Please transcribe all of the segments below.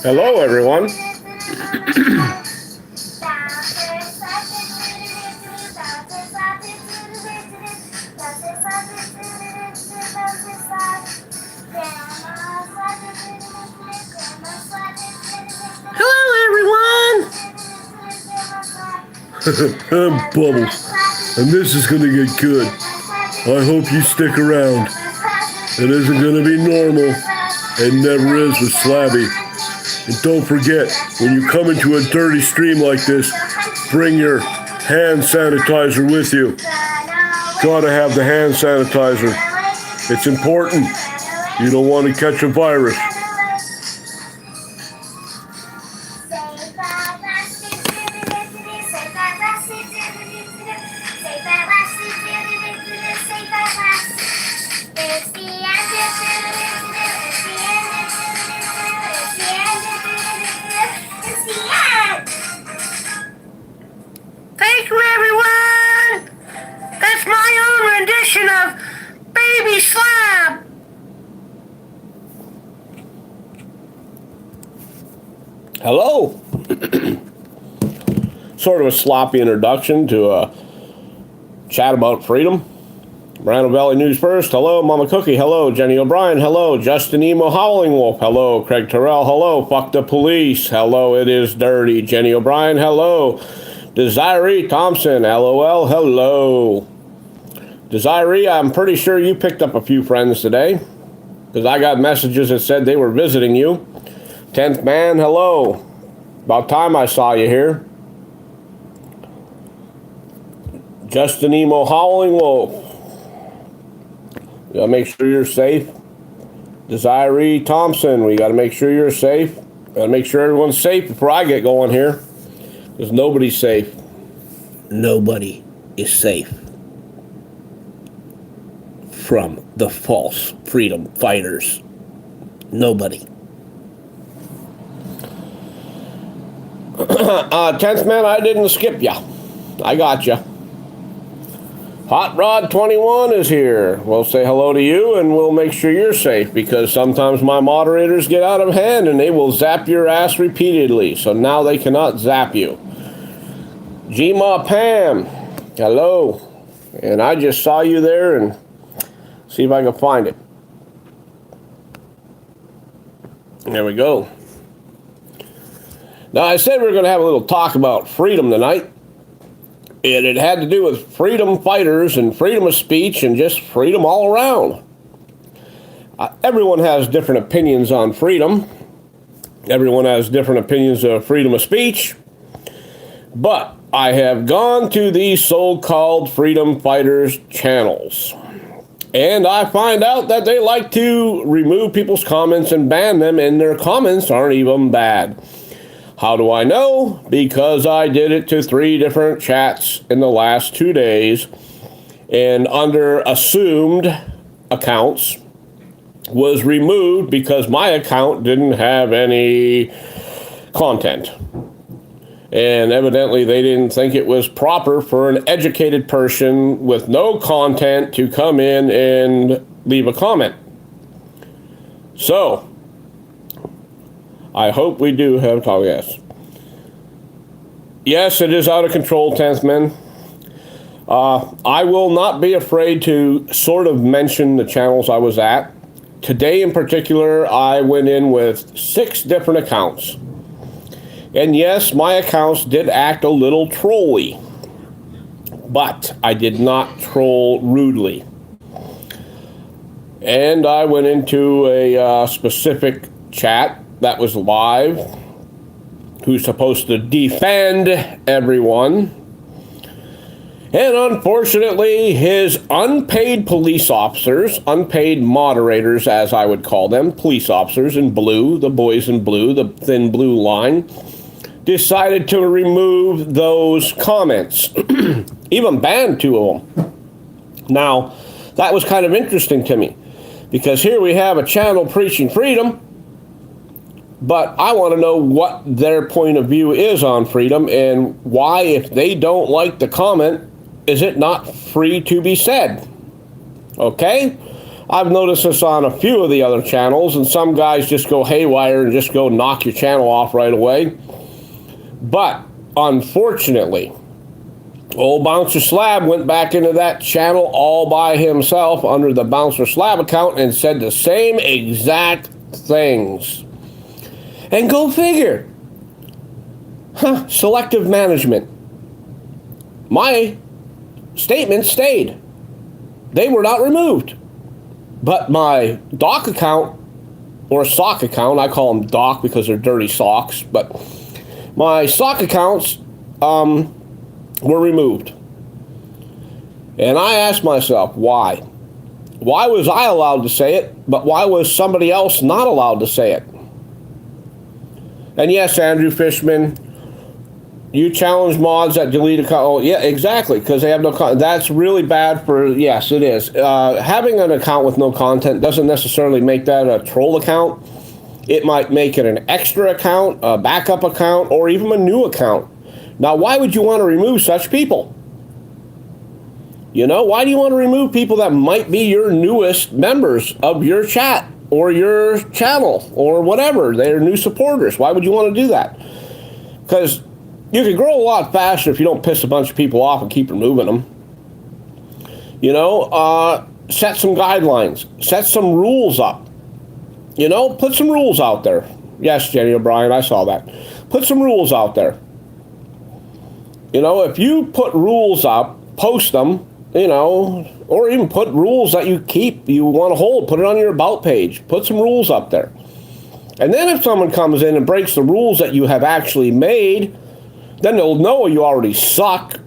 Hello, everyone. Hello, everyone. I'm Bubbles, and this is going to get good. I hope you stick around. It isn't going to be normal. It never is with Slabby. And don't forget, when you come into a dirty stream like this, bring your hand sanitizer with you. Gotta have the hand sanitizer. It's important. You don't want to catch a virus. Thank you, everyone. That's my own rendition of Baby Slab. Hello. Sort of a sloppy introduction to a chat about freedom. Morano Valley News First. Hello, Mama Cookie. Hello, Jenny O'Brien. Hello, Justin Emo Howling Wolf. Hello, Craig Terrell. Hello, Fuck the Police. Hello, It Is Dirty. Jenny O'Brien. Hello, Desiree Thompson. LOL. Hello. Desiree, I'm pretty sure you picked up a few friends today, because I got messages that said they were visiting you. 10th Man, hello. About time I saw you here. Justin Emo Howling Wolf. We gotta make sure you're safe. Desiree Thompson, we gotta make sure you're safe. Gotta make sure everyone's safe before I get going here, because nobody's safe. Nobody is safe from the false freedom fighters. Nobody. 10th Man, I didn't skip ya. I got ya. Hot Rod 21 is here. We'll say hello to you, and we'll make sure you're safe, because sometimes my moderators get out of hand and they will zap your ass repeatedly. So now they cannot zap you. Gma Pam, hello. And I just saw you there, and see if I can find it. There we go. Now, I said we were going to have a little talk about freedom tonight. And it had to do with freedom fighters and freedom of speech and just freedom all around. Everyone has different opinions on freedom. Everyone has different opinions of freedom of speech. But I have gone to these so-called freedom fighters' channels, and I find out that they like to remove people's comments and ban them, and their comments aren't even bad. How do I know? Because I did it to 3 different chats in the last 2 days, and under assumed accounts was removed because my account didn't have any content. And evidently they didn't think it was proper for an educated person with no content to come in and leave a comment. So, I hope we do have talk. Yes. Yes, it is out of control, 10th Man. I will not be afraid to sort of mention the channels I was at. Today in particular, I went in with 6 different accounts. And yes, my accounts did act a little trolly. But I did not troll rudely. And I went into a specific chat that was live, who's supposed to defend everyone. And unfortunately, his unpaid police officers, unpaid moderators, as I would call them, police officers in blue, the boys in blue, the thin blue line, decided to remove those comments, even banned 2 of them. Now, that was kind of interesting to me, because here we have a channel preaching freedom, but I want to know what their point of view is on freedom, and why, if they don't like the comment, is it not free to be said? Okay? I've noticed this on a few of the other channels, and some guys just go haywire and just go knock your channel off right away. But unfortunately, old Bouncer Slab went back into that channel all by himself under the Bouncer Slab account and said the same exact things. And go figure. Selective management. My statements stayed. They were not removed. But my doc account, or sock account, I call them doc because they're dirty socks, but my sock accounts were removed. And I asked myself, why? Why was I allowed to say it, but why was somebody else not allowed to say it? And yes, Andrew Fishman, you challenge mods that delete a account. Oh, yeah, exactly, because they have no content. That's really bad for, yes, it is. Having an account with no content doesn't necessarily make that a troll account. It might make it an extra account, a backup account, or even a new account. Now, why would you want to remove such people? You know, why do you want to remove people that might be your newest members of your chat or your channel or whatever? They're new supporters. Why would you want to do that? Because you can grow a lot faster if you don't piss a bunch of people off and keep removing them. You know, set some guidelines. Set some rules up. You know, put some rules out there. Yes, Jenny O'Brien, I saw that. Put some rules out there. You know, if you put rules up, post them, you know, or even put rules that you want to hold. Put it on your About page. Put some rules up there. And then if someone comes in and breaks the rules that you have actually made, then they'll know you already suck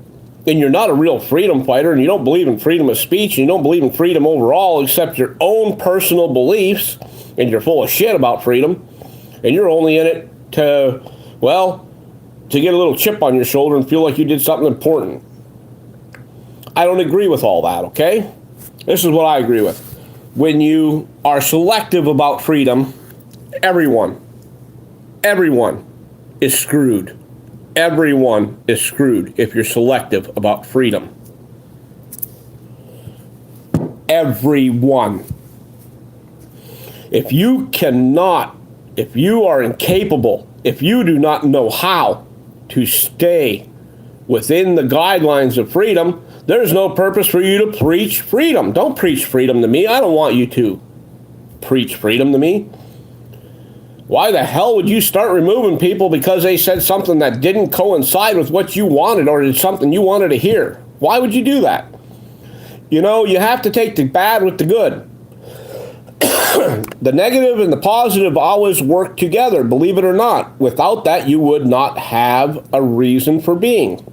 and you're not a real freedom fighter and you don't believe in freedom of speech and you don't believe in freedom overall except your own personal beliefs, and you're full of shit about freedom, and you're only in it to get a little chip on your shoulder and feel like you did something important. I don't agree with all that, okay? This is what I agree with. When you are selective about freedom, everyone is screwed. Everyone is screwed if you're selective about freedom. Everyone. If you are incapable, if you do not know how to stay within the guidelines of freedom, there's no purpose for you to preach freedom. Don't preach freedom to me. I don't want you to preach freedom to me. Why the hell would you start removing people because they said something that didn't coincide with what you wanted or did something you wanted to hear? Why would you do that? You know, you have to take the bad with the good. The negative and the positive always work together, believe it or not. Without that, you would not have a reason for being.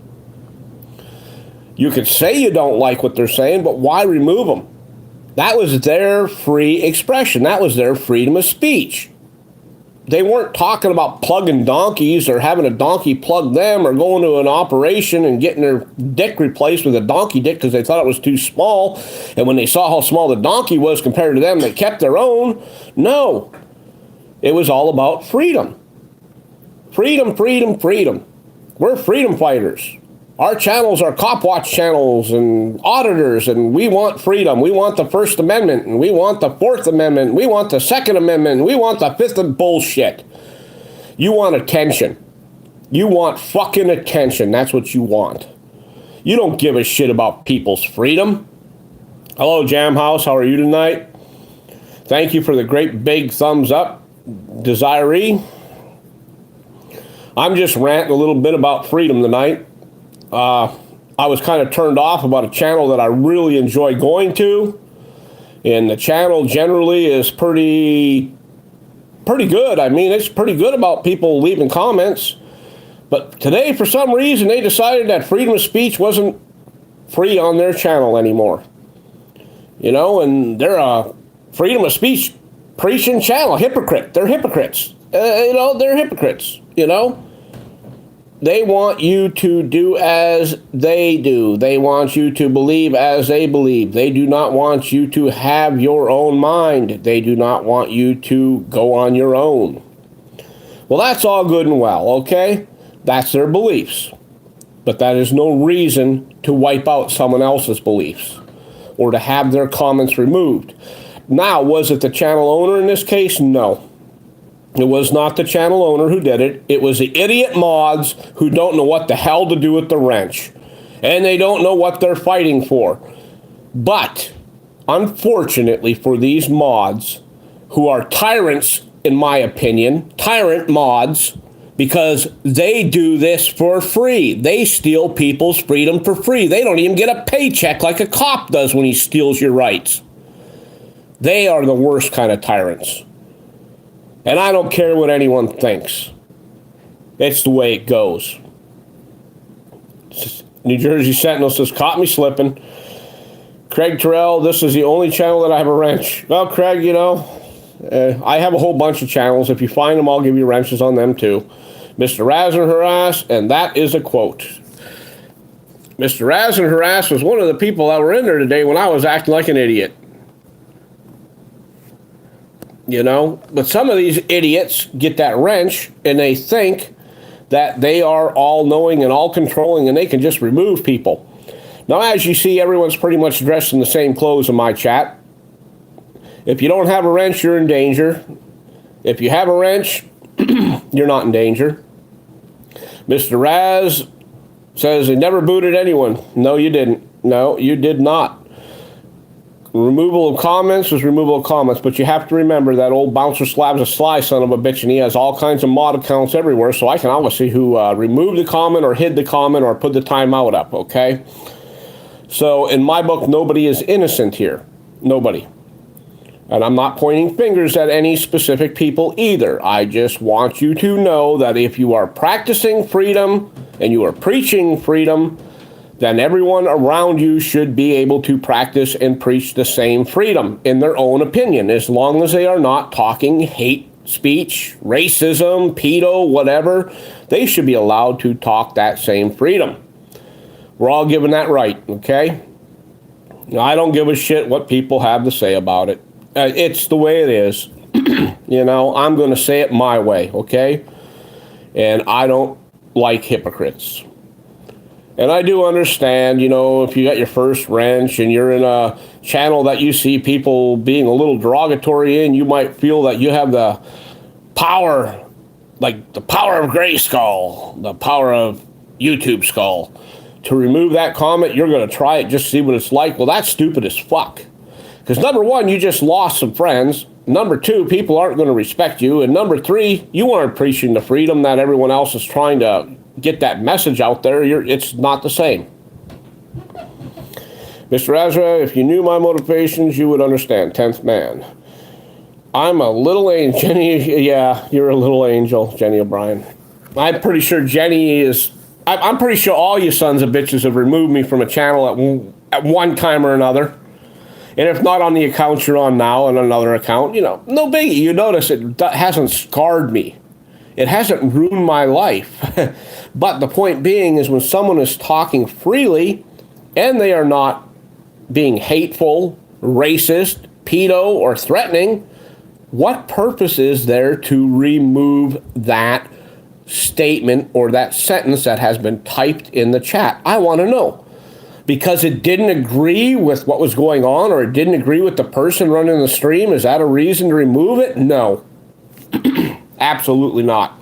You could say you don't like what they're saying, but why remove them? That was their free expression. That was their freedom of speech. They weren't talking about plugging donkeys or having a donkey plug them or going to an operation and getting their dick replaced with a donkey dick because they thought it was too small. And when they saw how small the donkey was compared to them, they kept their own. No. It was all about freedom. Freedom, freedom, freedom. We're freedom fighters. Our channels are cop watch channels and auditors, and we want freedom. We want the First Amendment, and we want the Fourth Amendment, and we want the Second Amendment, and we want the Fifth and bullshit. You want attention. You want fucking attention. That's what you want. You don't give a shit about people's freedom. Hello, Jam House. How are you tonight? Thank you for the great big thumbs up, Desiree. I'm just ranting a little bit about freedom tonight. I was kind of turned off about a channel that I really enjoy going to, and the channel generally is pretty good. I mean, it's pretty good about people leaving comments, but today, for some reason, they decided that freedom of speech wasn't free on their channel anymore. You know, and they're a freedom of speech preaching channel. Hypocrite. They're hypocrites. They're hypocrites, you know. They want you to do as they do. They want you to believe as they believe. They do not want you to have your own mind. They do not want you to go on your own. Well, that's all good and well, okay? That's their beliefs. But that is no reason to wipe out someone else's beliefs or to have their comments removed. Now, was it the channel owner in this case? No. It was not the channel owner who did it. It was the idiot mods who don't know what the hell to do with the wrench. And they don't know what they're fighting for. But, unfortunately for these mods, who are tyrants, in my opinion, tyrant mods, because they do this for free. They steal people's freedom for free. They don't even get a paycheck like a cop does when he steals your rights. They are the worst kind of tyrants. And I don't care what anyone thinks. It's the way it goes. New Jersey Sentinel says, caught me slipping. Craig Terrell, this is the only channel that I have a wrench. Well, Craig, you know, I have a whole bunch of channels. If you find them, I'll give you wrenches on them too. Mr. Razz and Harass, and that is a quote. Mr. Razz and Harass was one of the people that were in there today when I was acting like an idiot. You know, but some of these idiots get that wrench and they think that they are all knowing and all controlling and they can just remove people. Now, as you see, everyone's pretty much dressed in the same clothes in my chat. If you don't have a wrench, you're in danger. If you have a wrench, you're not in danger. Mr. Raz says he never booted anyone. No, you didn't. No, you did not. Removal of comments is removal of comments, but you have to remember that old Bouncer Slab's a sly son of a bitch, and he has all kinds of mod accounts everywhere, so I can always see who removed the comment or hid the comment or put the timeout up, okay? So in my book, nobody is innocent here. Nobody. And I'm not pointing fingers at any specific people either. I just want you to know that if you are practicing freedom and you are preaching freedom, then everyone around you should be able to practice and preach the same freedom in their own opinion, as long as they are not talking hate speech, racism, pedo, whatever. They should be allowed to talk that same freedom. We're all given that right, okay? Now, I don't give a shit what people have to say about it. It's the way it is. You know, I'm going to say it my way, okay? And I don't like hypocrites. And I do understand, you know, if you got your first wrench and you're in a channel that you see people being a little derogatory in, you might feel that you have the power, like the power of Grayskull, the power of YouTube Skull. To remove that comment, you're going to try it, just see what it's like. Well, that's stupid as fuck. Because number one, you just lost some friends. Number two, people aren't going to respect you. And number three, you aren't preaching the freedom that everyone else is trying to get that message out there. It's not the same. Mr. Ezra, if you knew my motivations, you would understand. 10th man. I'm a little angel. Jenny, yeah, you're a little angel, Jenny O'Brien. I'm pretty sure Jenny is... I'm pretty sure all you sons of bitches have removed me from a channel at one time or another. And if not on the account you're on now, on another account, you know, no biggie. You notice it hasn't scarred me. It hasn't ruined my life. But the point being is when someone is talking freely and they are not being hateful, racist, pedo, or threatening, what purpose is there to remove that statement or that sentence that has been typed in the chat? I want to know. Because it didn't agree with what was going on or it didn't agree with the person running the stream? Is that a reason to remove it? No. Absolutely not.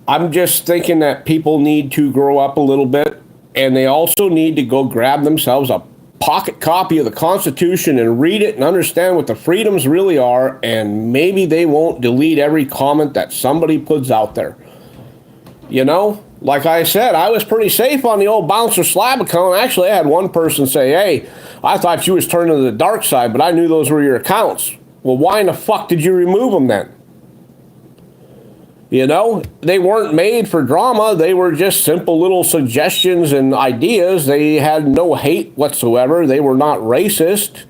I'm just thinking that people need to grow up a little bit, and they also need to go grab themselves a pocket copy of the Constitution and read it and understand what the freedoms really are, and maybe they won't delete every comment that somebody puts out there. You know? Like I said, I was pretty safe on the old Bouncer Slab account. Actually, I had one person say, hey, I thought you was turning to the dark side, but I knew those were your accounts. Well, why in the fuck did you remove them then? You know, they weren't made for drama. They were just simple little suggestions and ideas. They had no hate whatsoever. They were not racist.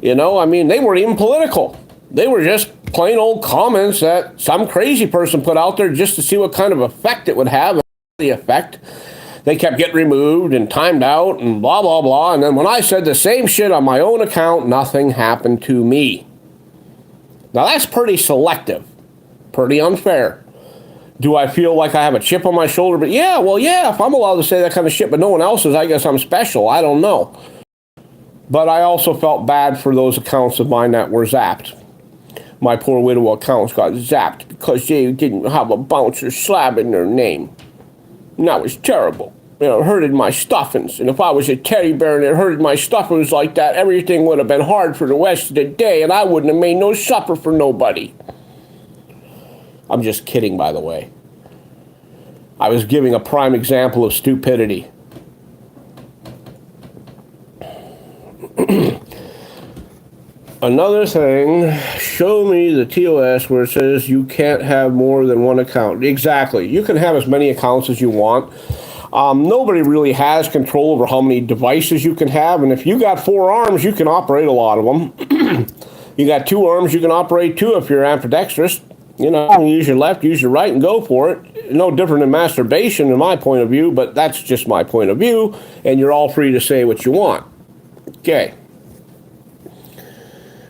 You know, I mean, they weren't even political. They were just plain old comments that some crazy person put out there just to see what kind of effect it would have. The effect, they kept getting removed and timed out and blah, blah, blah. And then when I said the same shit on my own account, nothing happened to me. Now that's pretty selective, pretty unfair. Do I feel like I have a chip on my shoulder? But yeah, well, yeah, if I'm allowed to say that kind of shit, but no one else is, I guess I'm special. I don't know. But I also felt bad for those accounts of mine that were zapped. My poor widow accounts got zapped because they didn't have a bouncer slab in their name. And that was terrible. You know, it hurted my stuffings. And if I was a teddy bear and it hurted my stuffings like that, everything would have been hard for the rest of the day, and I wouldn't have made no supper for nobody. I'm just kidding, by the way. I was giving a prime example of stupidity. Another thing, show me the TOS where it says you can't have more than one account. Exactly. You can have as many accounts as you want. Nobody really has control over how many devices you can have. And if you got 4 arms, you can operate a lot of them. You got 2 arms, you can operate 2 if you're ambidextrous. You know, use your left, use your right, and go for it. No different than masturbation in my point of view, but that's just my point of view. And you're all free to say what you want. Okay.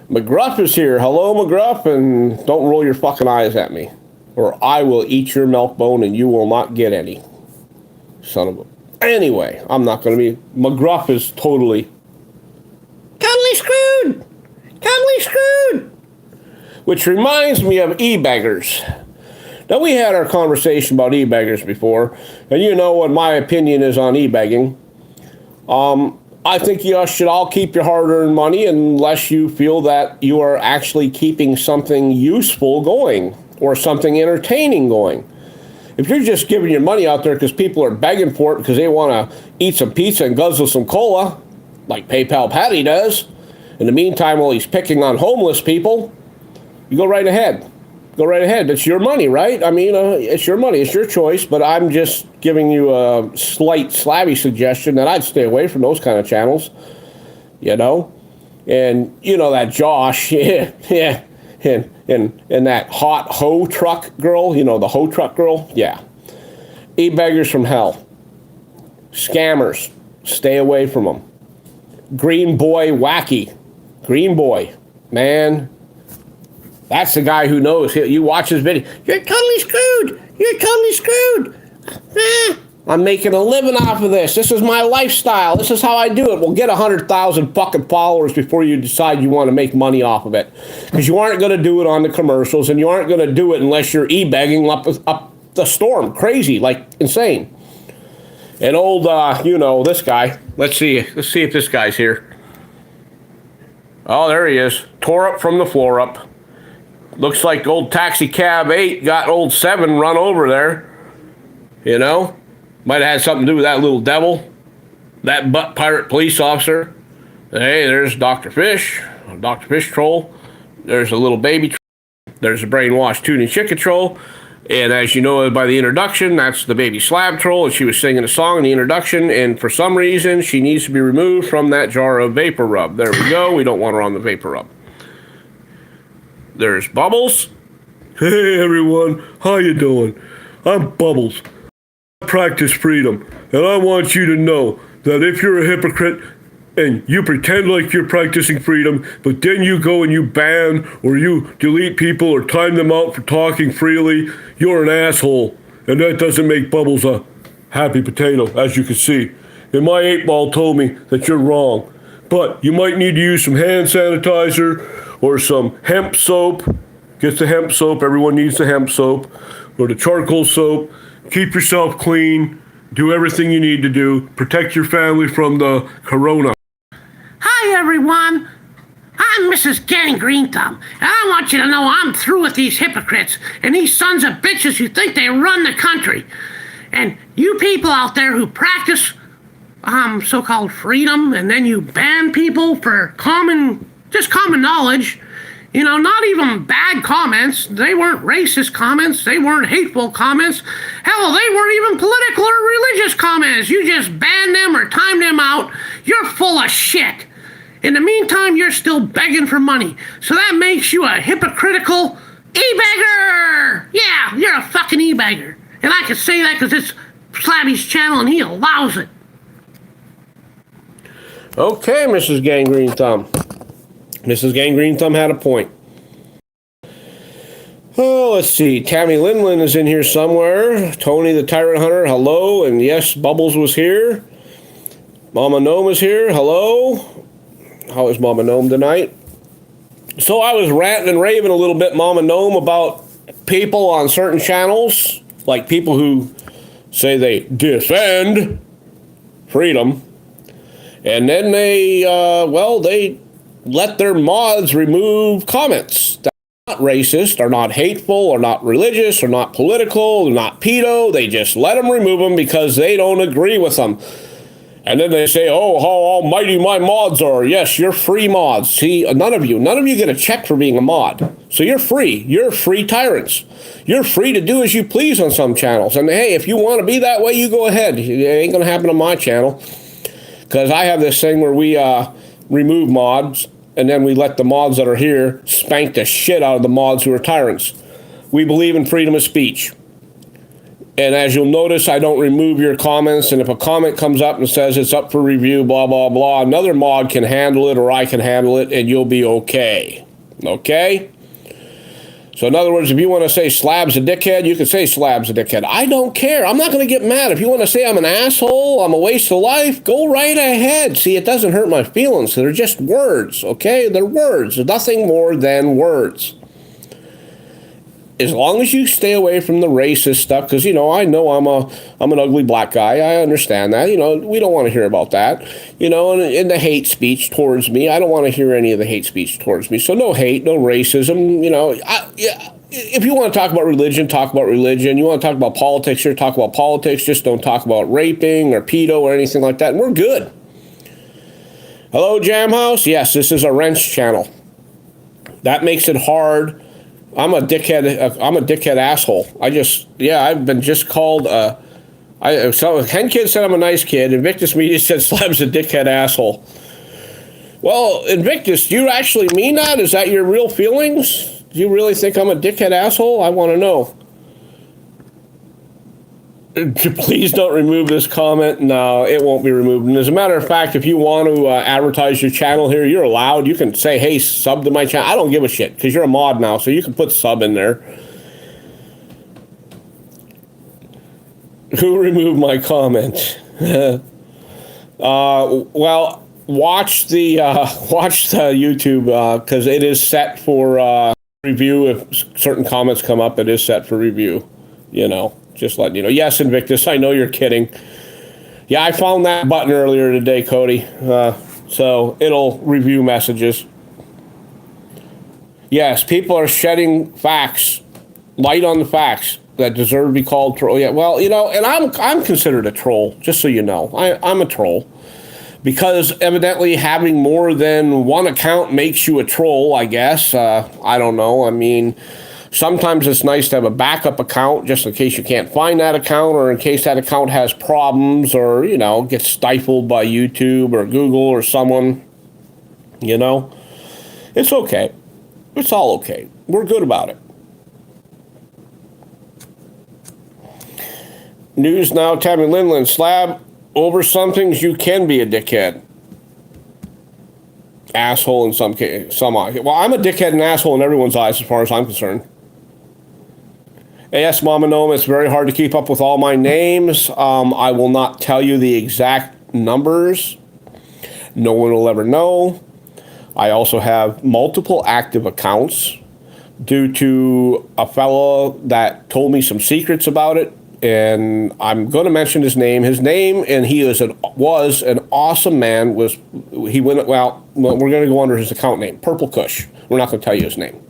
McGruff is here. Hello, McGruff, and don't roll your fucking eyes at me, or I will eat your milk bone and you will not get any. Son of a... Anyway, I'm not going to be... McGruff is totally screwed. Totally screwed. Which reminds me of e-beggars. Now, we had our conversation about e-beggars before, and you know what my opinion is on e-begging. I think you should all keep your hard-earned money unless you feel that you are actually keeping something useful going or something entertaining going. If you're just giving your money out there because people are begging for it because they want to eat some pizza and guzzle some cola, like PayPal Patty does, in the meantime while he's picking on homeless people, you go right ahead. Go right ahead. It's your money, right? I mean, it's your money. It's your choice. But I'm just giving you a slight slabby suggestion that I'd stay away from those kind of channels, you know? And you know that Josh, yeah, and that hot hoe truck girl, you know, the hoe truck girl? Yeah. E-beggars from hell. Scammers. Stay away from them. Green Boy Wacky. Green Boy. Man... That's the guy who knows. You watch his video. You're totally screwed. You're totally screwed. I'm making a living off of this. This is my lifestyle. This is how I do it. Well, get 100,000 fucking followers before you decide you want to make money off of it. Because you aren't going to do it on the commercials, and you aren't going to do it unless you're e-begging up the storm. Crazy, like insane. And old, you know, this guy. Let's see if this guy's here. Oh, there he is. Tore up from the floor up. Looks like old Taxi Cab 8 got old 7 run over there. You know? Might have had something to do with that little devil. That butt pirate police officer. Hey, there's Dr. Fish. Dr. Fish troll. There's a little baby troll. There's a brainwashed tuning chicken troll. And as you know by the introduction, that's the baby slab troll. And she was singing a song in the introduction. And for some reason, she needs to be removed from that jar of vapor rub. There we go. We don't want her on the vapor rub. There's Bubbles. Hey everyone, how you doing? I'm Bubbles. I practice freedom, and I want you to know that if you're a hypocrite and you pretend like you're practicing freedom, but then you go and you ban or you delete people or time them out for talking freely, you're an asshole. And that doesn't make Bubbles a happy potato, as you can see. And my 8-ball told me that you're wrong. But you might need to use some hand sanitizer or some hemp soap. Get the hemp soap. Everyone needs the hemp soap. Or the charcoal soap. Keep yourself clean. Do everything you need to do. Protect your family from the corona. Hi, everyone. I'm Mrs. Gangrene Thumb, and I want you to know I'm through with these hypocrites and these sons of bitches who think they run the country. And you people out there who practice so-called freedom, and then you ban people for common knowledge, you know, not even bad comments. They weren't racist comments. They weren't hateful comments. Hell, they weren't even political or religious comments. You just banned them or timed them out. You're full of shit. In the meantime, you're still begging for money. So that makes you a hypocritical e-beggar. Yeah, you're a fucking e-beggar. And I can say that because it's Slabby's channel and he allows it. Okay, Mrs. Gangrene Thumb. Mrs. Gangrene Thumb had a point. Oh, let's see. Tammy Linlin is in here somewhere. Tony the Tyrant Hunter, hello. And yes, Bubbles was here. Mama Gnome is here, hello. How is Mama Gnome tonight? So I was ranting and raving a little bit, Mama Gnome, about people on certain channels, like people who say they defend freedom, and then they let their mods remove comments that are not racist, are not hateful, are not religious, are not political, they're not pedo. They just let them remove them because they don't agree with them. And then they say, oh, how almighty my mods are. Yes, you're free mods. See, none of you get a check for being a mod. So you're free. You're free tyrants. You're free to do as you please on some channels. And hey, if you want to be that way, you go ahead. It ain't going to happen on my channel. Because I have this thing where we remove mods, and then we let the mods that are here spank the shit out of the mods who are tyrants. We believe in freedom of speech. And as you'll notice, I don't remove your comments. And if a comment comes up and says it's up for review, blah, blah, blah, another mod can handle it or I can handle it, and you'll be okay. Okay? So in other words, if you want to say Slab's a dickhead, you can say Slab's a dickhead. I don't care. I'm not going to get mad. If you want to say I'm an asshole, I'm a waste of life, go right ahead. See, it doesn't hurt my feelings. They're just words, okay? They're words. They're nothing more than words. As long as you stay away from the racist stuff, because, I know I'm an ugly black guy. I understand that. We don't want to hear about that. And the hate speech towards me, I don't want to hear any of the hate speech towards me. So no hate, no racism. If you want to talk about religion, talk about religion. You want to talk about politics, sure, talk about politics. Just don't talk about raping or pedo or anything like that. And we're good. Hello, Jam House. Yes, this is a wrench channel. That makes it hard. I'm a dickhead asshole. I've been just called, so Hen Kid said I'm a nice kid. Invictus Media said Slab's a dickhead asshole. Well, Invictus, do you actually mean that? Is that your real feelings? Do you really think I'm a dickhead asshole? I want to know. Please don't remove this comment. No, it won't be removed. And as a matter of fact, if you want to advertise your channel here, you're allowed. You can say, hey, sub to my channel. I don't give a shit because you're a mod now, so you can put sub in there. Who removed my comment? Well, watch the YouTube because it is set for review. If certain comments come up, it is set for review. Just letting you know. Yes, Invictus, I know you're kidding. Yeah, I found that button earlier today, Cody. So it'll review messages. Yes, people are shedding facts, light on the facts that deserve to be called troll. Yeah, well, and I'm considered a troll, just so you know. I'm a troll. Because evidently having more than one account makes you a troll, I guess. I don't know. I mean, sometimes it's nice to have a backup account just in case you can't find that account or in case that account has problems or, gets stifled by YouTube or Google or someone, It's okay. It's all okay. We're good about it. News now, Tammy Linland. Slab, over some things you can be a dickhead. Asshole in some case. Well, I'm a dickhead and asshole in everyone's eyes as far as I'm concerned. Yes, Mama Gnome, it's very hard to keep up with all my names. I will not tell you the exact numbers. No one will ever know. I also have multiple active accounts due to a fellow that told me some secrets about it. And I'm going to mention his name. His name, and he was an awesome man. We're going to go under his account name, Purple Kush. We're not going to tell you his name.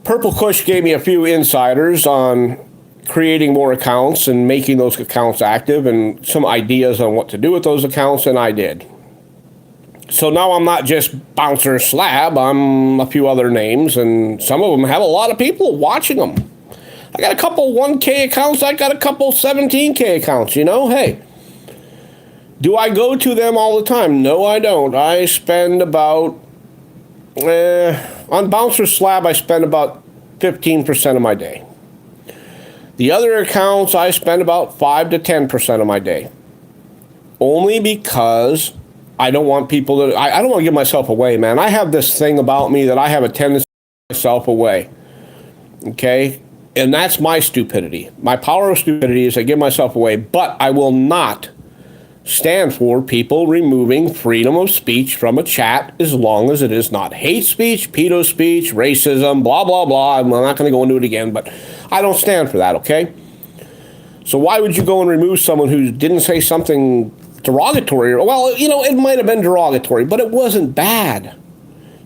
Purple Kush gave me a few insiders on creating more accounts and making those accounts active and some ideas on what to do with those accounts, and I did. So now I'm not just Bouncer Slab, I'm a few other names, and some of them have a lot of people watching them. I got a couple 1K accounts, I got a couple 17K accounts, hey. Do I go to them all the time? No, I don't. I spend about... on Bouncer Slab, I spend about 15% of my day. The other accounts, I spend about 5 to 10% of my day. Only because I don't want people to... I don't want to give myself away, man. I have this thing about me that I have a tendency to give myself away. Okay? And that's my stupidity. My power of stupidity is I give myself away, but I will not stand for people removing freedom of speech from a chat as long as it is not hate speech, pedo speech, racism, blah, blah, blah. I'm not going to go into it again, but I don't stand for that, okay? So why would you go and remove someone who didn't say something derogatory? Well, you know, it might have been derogatory, but it wasn't bad.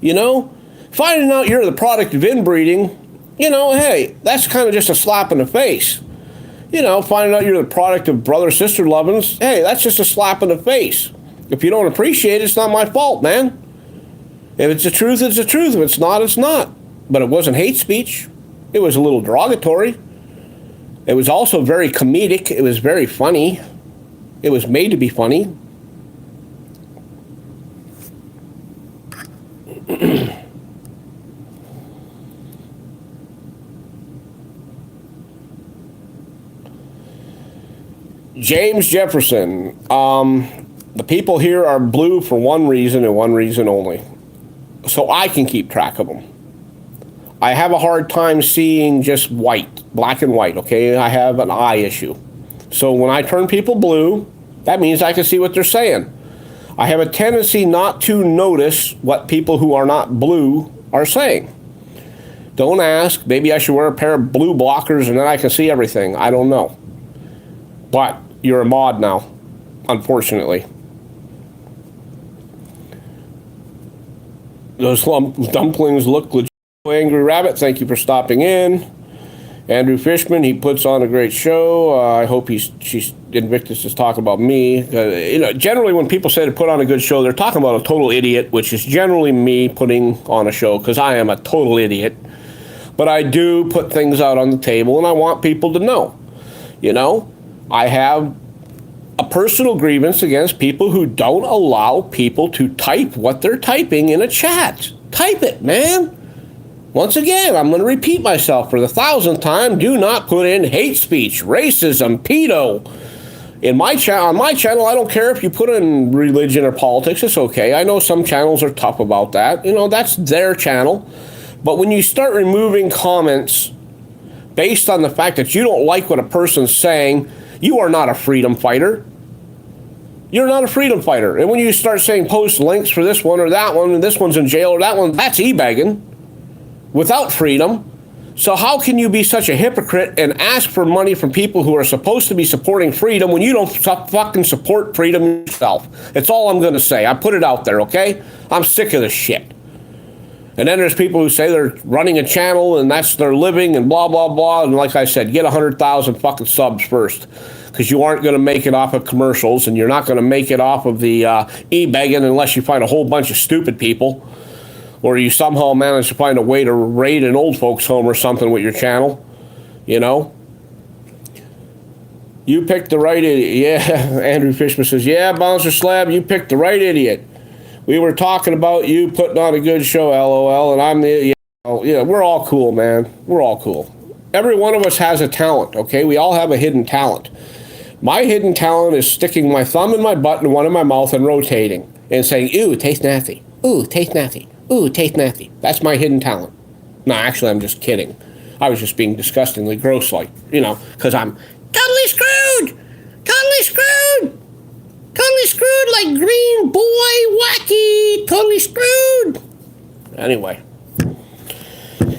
You know? Finding out you're the product of inbreeding, you know, hey, that's kind of just a slap in the face. You know, finding out you're the product of brother-sister lovings, hey, that's just a slap in the face. If you don't appreciate it, it's not my fault, man. If it's the truth, it's the truth. If it's not, it's not. But it wasn't hate speech. It was a little derogatory. It was also very comedic. It was very funny. It was made to be funny. James Jefferson, the people here are blue for one reason and one reason only. So I can keep track of them. I have a hard time seeing just white, black and white, okay? I have an eye issue. So when I turn people blue, that means I can see what they're saying. I have a tendency not to notice what people who are not blue are saying. Don't ask. Maybe I should wear a pair of blue blockers and then I can see everything. I don't know. But you're a mod now, unfortunately. Those dumplings look legit. Angry Rabbit, thank you for stopping in. Andrew Fishman, he puts on a great show. I hope she's Invictus is talking about me. You know, generally when people say to put on a good show, they're talking about a total idiot, which is generally me putting on a show because I am a total idiot. But I do put things out on the table, and I want people to know. You know, I have a personal grievance against people who don't allow people to type what they're typing in a chat. Type it, man. Once again, I'm going to repeat myself for the 1,000th time. Do not put in hate speech, racism, pedo. On my channel, I don't care if you put in religion or politics. It's okay. I know some channels are tough about that. You know, that's their channel. But when you start removing comments based on the fact that you don't like what a person's saying, you are not a freedom fighter. You're not a freedom fighter. And when you start saying post links for this one or that one, and this one's in jail or that one, that's e-begging without freedom. So how can you be such a hypocrite and ask for money from people who are supposed to be supporting freedom when you don't fucking support freedom yourself? That's all I'm going to say. I put it out there, okay? I'm sick of this shit. And then there's people who say they're running a channel and that's their living and blah, blah, blah. And like I said, get 100,000 fucking subs first, because you aren't going to make it off of commercials and you're not going to make it off of the e-begging unless you find a whole bunch of stupid people. Or you somehow manage to find a way to raid an old folks home or something with your channel, you know? You picked the right idiot. Yeah, Andrew Fishman says, yeah, Bouncer Slab, you picked the right idiot. We were talking about you putting on a good show, LOL, and I'm the, yeah, we're all cool, man. We're all cool. Every one of us has a talent, okay? We all have a hidden talent. My hidden talent is sticking my thumb in my butt and one in my mouth and rotating and saying, ooh, taste nasty. Ooh, taste nasty. Ooh, taste nasty. That's my hidden talent. No, actually, I'm just kidding. I was just being disgustingly gross, like, you know, because I'm totally screwed! Totally screwed! Totally screwed like Green Boy Wacky! Totally screwed! Anyway.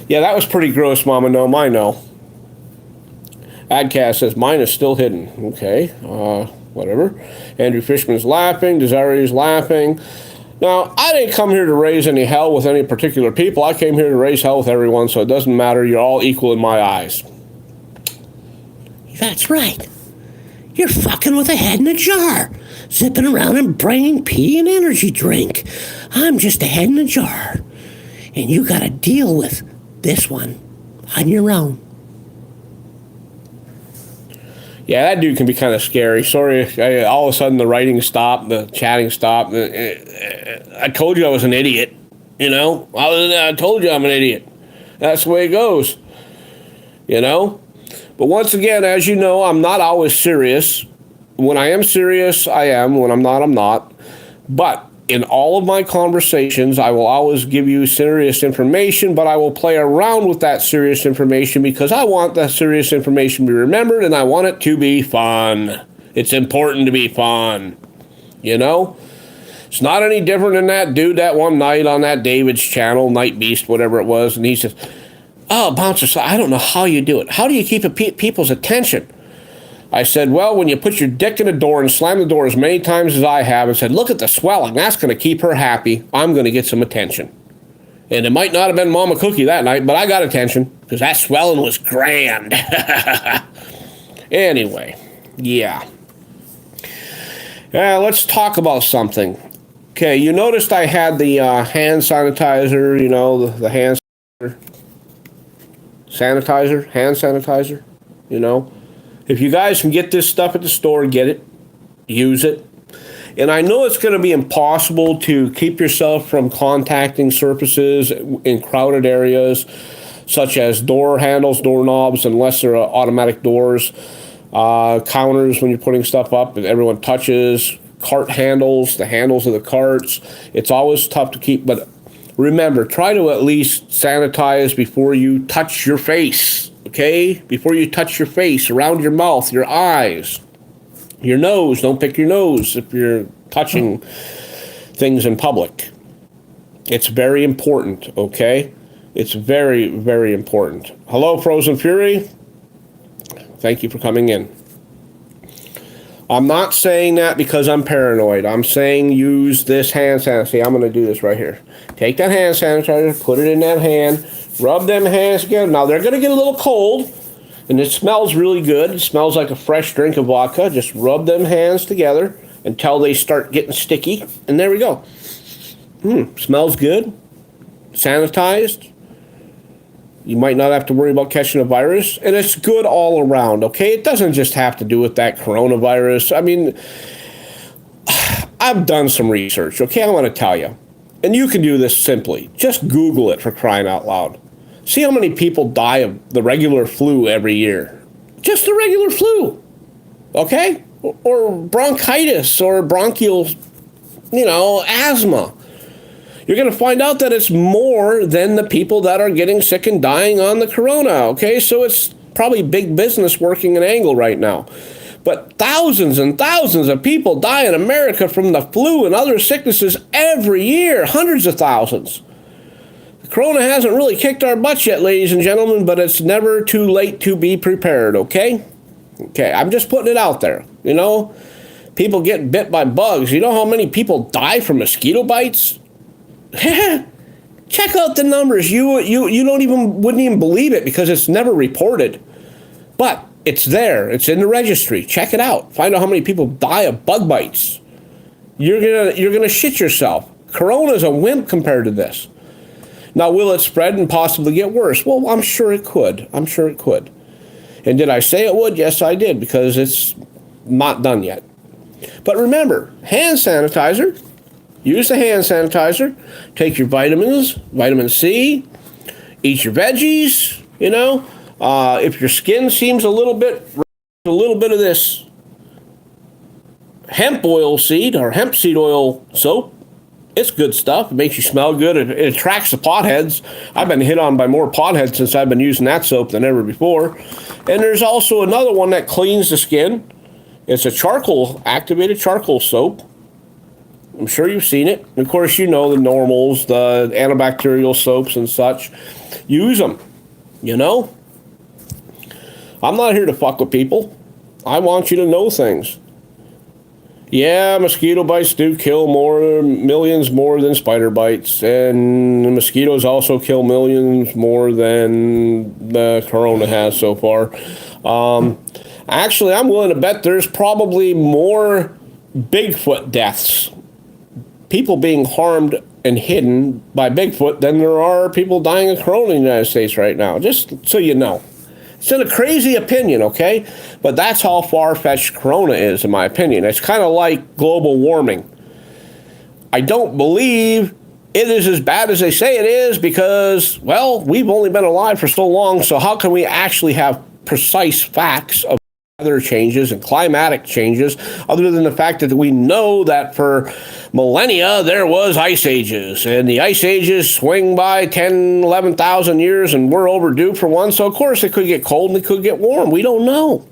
Yeah, that was pretty gross, Mama. No, I know. Adcast says, mine is still hidden. Okay, whatever. Andrew Fishman's laughing. Desiree's laughing. Now, I didn't come here to raise any hell with any particular people. I came here to raise hell with everyone, so it doesn't matter. You're all equal in my eyes. That's right. You're fucking with a head in a jar, zipping around and braining pee and energy drink. I'm just a head in a jar, and you gotta deal with this one on your own. Yeah, that dude can be kind of scary. Sorry, all of a sudden the writing stopped, the chatting stopped. I told you I was an idiot. You know, I told you I'm an idiot. That's the way it goes. You know? But once again, as you know, I'm not always serious. When I am serious, I am. When I'm not, I'm not. But in all of my conversations, I will always give you serious information, but I will play around with that serious information because I want that serious information to be remembered and I want it to be fun. It's important to be fun. You know? It's not any different than that dude that one night on that David's channel, Night Beast, whatever it was, and he says, "Oh, Bouncer, I don't know how you do it. How do you keep people's attention?" I said, "Well, when you put your dick in the door and slam the door as many times as I have and said, 'Look at the swelling, that's going to keep her happy, I'm going to get some attention.'" And it might not have been Mama Cookie that night, but I got attention because that swelling was grand. Anyway, yeah. Let's talk about something. Okay, you noticed I had the hand sanitizer, the hand sanitizer, If you guys can get this stuff at the store, get it, use it. And I know it's going to be impossible to keep yourself from contacting surfaces in crowded areas, such as door handles, doorknobs, unless they're automatic doors, counters when you're putting stuff up that everyone touches, cart handles, the handles of the carts. It's always tough to keep, but remember, try to at least sanitize before you touch your face, okay? Before you touch your face, around your mouth, your eyes, your nose. Don't pick your nose if you're touching things in public. It's very important, okay? It's very, very important. Hello, Frozen Fury. Thank you for coming in. I'm not saying that because I'm paranoid. I'm saying use this hand sanitizer. See, I'm going to do this right here. Take that hand sanitizer, put it in that hand, rub them hands together. Now, they're going to get a little cold, and it smells really good. It smells like a fresh drink of vodka. Just rub them hands together until they start getting sticky, and there we go. Smells good. Sanitized. You might not have to worry about catching a virus, and it's good all around, okay? It doesn't just have to do with that coronavirus. I mean, I've done some research, okay? I want to tell you. And you can do this simply. Just Google it, for crying out loud. See how many people die of the regular flu every year. Just the regular flu, okay? Or bronchitis or bronchial, asthma. You're going to find out that it's more than the people that are getting sick and dying on the corona, okay? So it's probably big business working an angle right now. But thousands and thousands of people die in America from the flu and other sicknesses every year, hundreds of thousands. The corona hasn't really kicked our butts yet, ladies and gentlemen, but it's never too late to be prepared, okay? Okay, I'm just putting it out there, People get bit by bugs. You know how many people die from mosquito bites? Check out the numbers. You wouldn't even believe it because it's never reported. But it's there. It's in the registry. Check it out. Find out how many people die of bug bites. You're gonna shit yourself. Corona's a wimp compared to this. Now, will it spread and possibly get worse? Well, I'm sure it could. And did I say it would? Yes, I did, because it's not done yet. But remember, hand sanitizer. Use the hand sanitizer. Take your vitamins, vitamin C. Eat your veggies. If your skin seems a little bit of this hemp oil seed or hemp seed oil soap. It's good stuff. It makes you smell good. It attracts the potheads. I've been hit on by more potheads since I've been using that soap than ever before. And there's also another one that cleans the skin. It's a activated charcoal soap. I'm sure you've seen it. And of course, the normals, the antibacterial soaps and such. Use them, I'm not here to fuck with people. I want you to know things. Yeah, mosquito bites do kill millions more than spider bites. And mosquitoes also kill millions more than the corona has so far. Actually, I'm willing to bet there's probably more Bigfoot deaths, people being harmed and hidden by Bigfoot, than there are people dying of corona in the United States right now, just so you know. It's in a crazy opinion, okay? But that's how far-fetched corona is, in my opinion. It's kind of like global warming. I don't believe it is as bad as they say it is because, well, we've only been alive for so long, so how can we actually have precise facts of weather changes and climatic changes, other than the fact that we know that for millennia there was ice ages, and the ice ages swing by 10, 11,000 years, and we're overdue for one. So of course it could get cold and it could get warm. We don't know.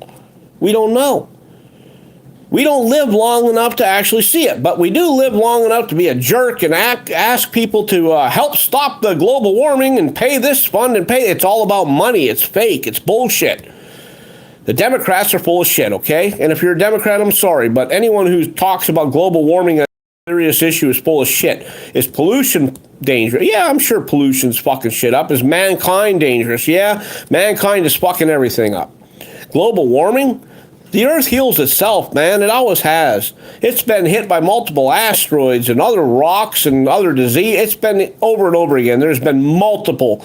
We don't live long enough to actually see it, but we do live long enough to be a jerk and ask people to help stop the global warming and pay this fund and pay. It's all about money. It's fake. It's bullshit. The Democrats are full of shit, okay? And if you're a Democrat, I'm sorry, but anyone who talks about global warming as a serious issue is full of shit. Is pollution dangerous? Yeah, I'm sure pollution's fucking shit up. Is mankind dangerous? Yeah, mankind is fucking everything up. Global warming? The Earth heals itself, man. It always has. It's been hit by multiple asteroids and other rocks and other disease. It's been over and over again. There's been multiple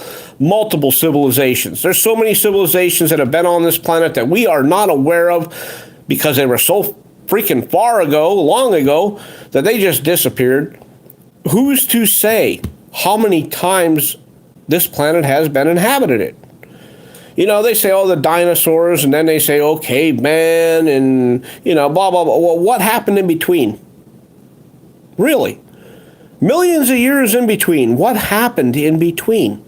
civilizations. There's so many civilizations that have been on this planet that we are not aware of because they were so freaking long ago, that they just disappeared. Who's to say how many times this planet has been inhabited? You know, they say, oh, the dinosaurs, and then they say, oh, caveman, and, you know, blah, blah, blah. Well, what happened in between? Really? Millions of years in between. What happened in between?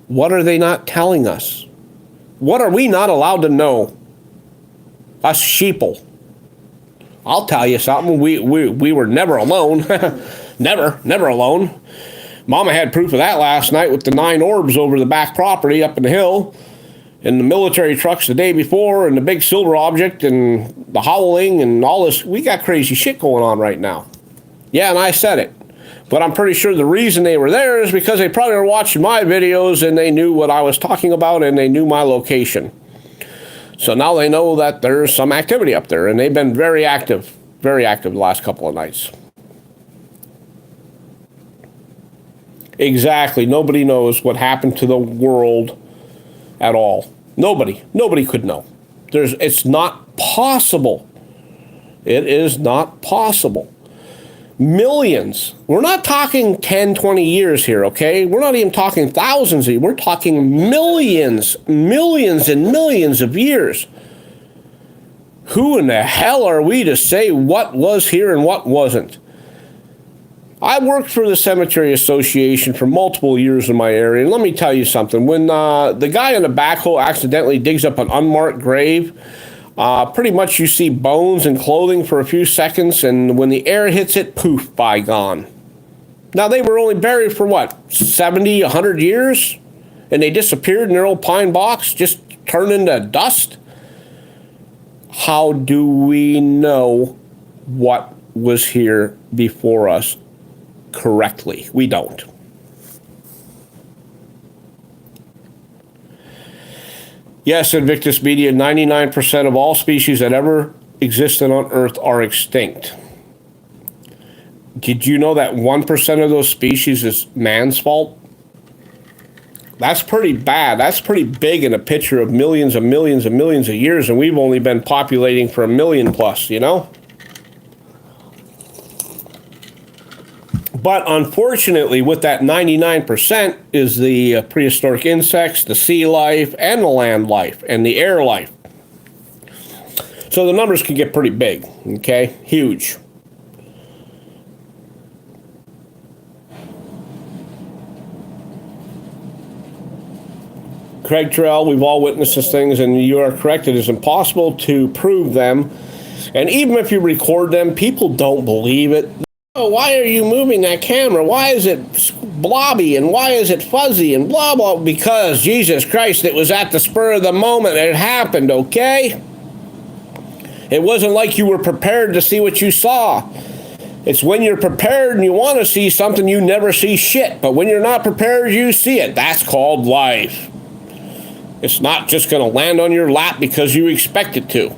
What are they not telling us? What are we not allowed to know? Us sheeple. I'll tell you something. We were never alone. never alone. Mama had proof of that last night with the 9 orbs over the back property up in the hill. And the military trucks the day before, and the big silver object, and the howling, and all this. We got crazy shit going on right now. Yeah, and I said it. But I'm pretty sure the reason they were there is because they probably were watching my videos, and they knew what I was talking about, and they knew my location. So now they know that there's some activity up there, and they've been very active the last couple of nights. Exactly. Nobody knows what happened to the world at all. Nobody could know. It's not possible. It is not possible. Millions. We're not talking 10, 20 years here, okay? We're not even talking thousands of years. We're talking millions and millions of years. Who in the hell are we to say what was here and what wasn't? I worked for the Cemetery Association for multiple years in my area, and let me tell you something. When the guy in the backhoe accidentally digs up an unmarked grave, pretty much you see bones and clothing for a few seconds, and when the air hits it, poof, by gone. Now, they were only buried for, 70, 100 years? And they disappeared in their old pine box, just turned into dust? How do we know what was here before us correctly? We don't. Yes, Invictus Media, 99% of all species that ever existed on Earth are extinct. Did you know that 1% of those species is man's fault? That's pretty bad. That's pretty big in a picture of millions and millions and millions of years, and we've only been populating for 1 million plus, you know? But unfortunately, with that 99% is the prehistoric insects, the sea life, and the land life, and the air life. So the numbers can get pretty big, okay? Huge. Craig Terrell, we've all witnessed these things, and you are correct. It is impossible to prove them. And even if you record them, people don't believe it. Oh, why are you moving that camera? Why is it blobby and why is it fuzzy and blah, blah? Because, Jesus Christ, it was at the spur of the moment it happened, okay? It wasn't like you were prepared to see what you saw. It's when you're prepared and you want to see something, you never see shit. But when you're not prepared, you see it. That's called life. It's not just going to land on your lap because you expect it to.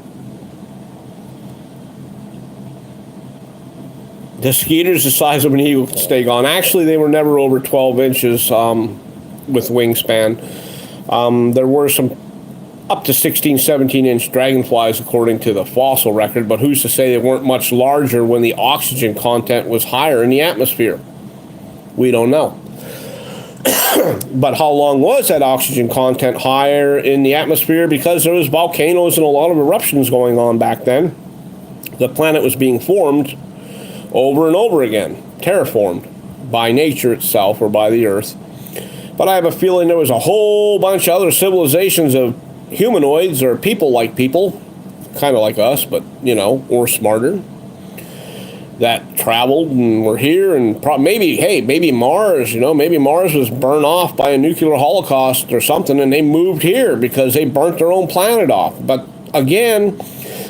The skeeter's the size of an eagle can stay gone. Actually, they were never over 12 inches with wingspan. There were some up to 16, 17-inch dragonflies, according to the fossil record, but who's to say they weren't much larger when the oxygen content was higher in the atmosphere? We don't know. But how long was that oxygen content higher in the atmosphere? Because there was volcanoes and a lot of eruptions going on back then. The planet was being formed over and over again, terraformed by nature itself or by the earth. But I have a feeling there was a whole bunch of other civilizations of humanoids or people like people kind of like us, but, or smarter, that traveled and were here, and maybe Mars, maybe Mars was burned off by a nuclear holocaust or something, and they moved here because they burnt their own planet off. But again,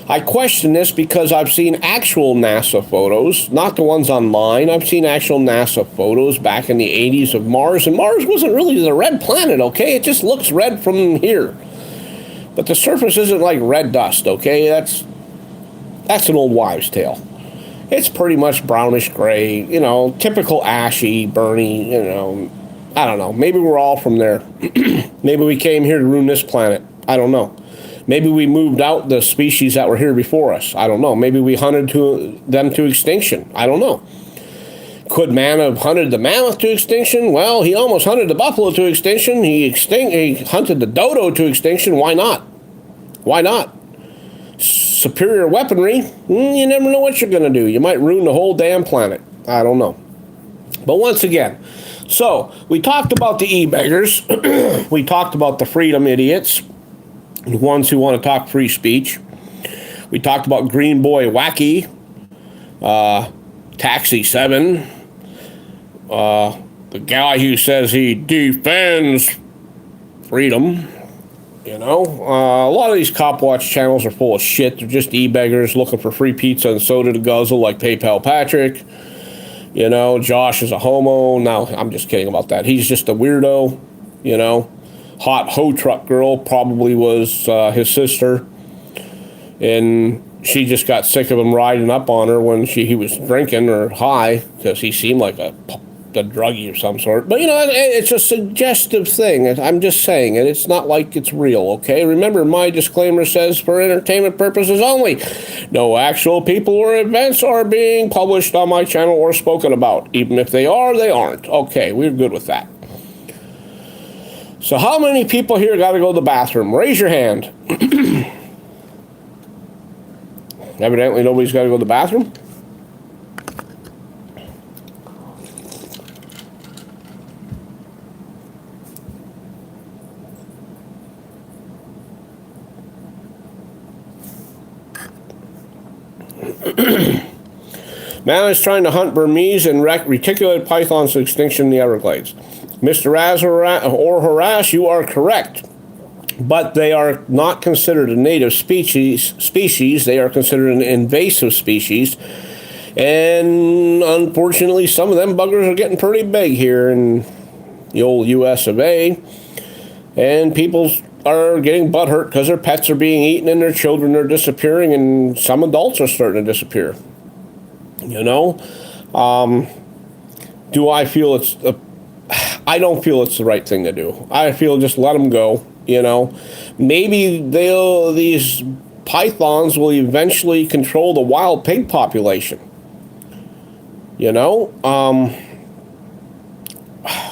I question this because I've seen actual NASA photos, not the ones online. I've seen actual NASA photos back in the 80s of Mars, and Mars wasn't really the red planet, okay? It just looks red from here. But the surface isn't like red dust, okay? That's an old wives' tale. It's pretty much brownish gray, typical ashy, burny, I don't know. Maybe we're all from there. Maybe we came here to ruin this planet. I don't know. Maybe we moved out the species that were here before us. I don't know. Maybe we hunted them to extinction. I don't know. Could man have hunted the mammoth to extinction? Well, he almost hunted the buffalo to extinction. He hunted the dodo to extinction. Why not? Why not? Superior weaponry, you never know what you're going to do. You might ruin the whole damn planet. I don't know. But once again, so we talked about the e-beggars. We talked about the freedom idiots, the ones who want to talk free speech. We talked about Green Boy Wacky, Taxi 7, the guy who says he defends freedom. A lot of these cop watch channels are full of shit. They're just e-beggars looking for free pizza and soda to guzzle, like PayPal Patrick. Josh is a homo. No, I'm just kidding about that. He's just a weirdo. Hot hoe truck girl probably was his sister, and she just got sick of him riding up on her when he was drinking or high, because he seemed like a druggie of some sort. But it's a suggestive thing. I'm just saying it. It's not like it's real, okay? Remember, my disclaimer says for entertainment purposes only. No actual people or events are being published on my channel or spoken about. Even if they are, they aren't. Okay, we're good with that. So how many people here got to go to the bathroom? Raise your hand. Evidently nobody's got to go to the bathroom. Man is trying to hunt Burmese and reticulated pythons to extinction in the Everglades. Mr. Raz or Harass, you are correct. But they are not considered a native species. They are considered an invasive species. And unfortunately, some of them buggers are getting pretty big here in the old US of A. And people are getting butthurt because their pets are being eaten and their children are disappearing, and some adults are starting to disappear. Do I feel I don't feel it's the right thing to do. I feel just let them go. Maybe these pythons will eventually control the wild pig population.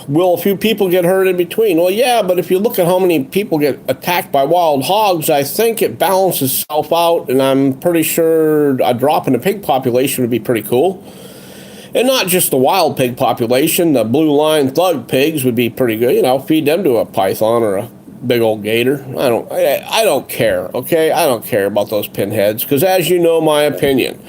Will a few people get hurt in between? Well, yeah, but if you look at how many people get attacked by wild hogs, I think it balances itself out, and I'm pretty sure a drop in the pig population would be pretty cool. And not just the wild pig population, the blue line thug pigs would be pretty good. Feed them to a python or a big old gator. I don't care, okay? I don't care about those pinheads, because as you know my opinion,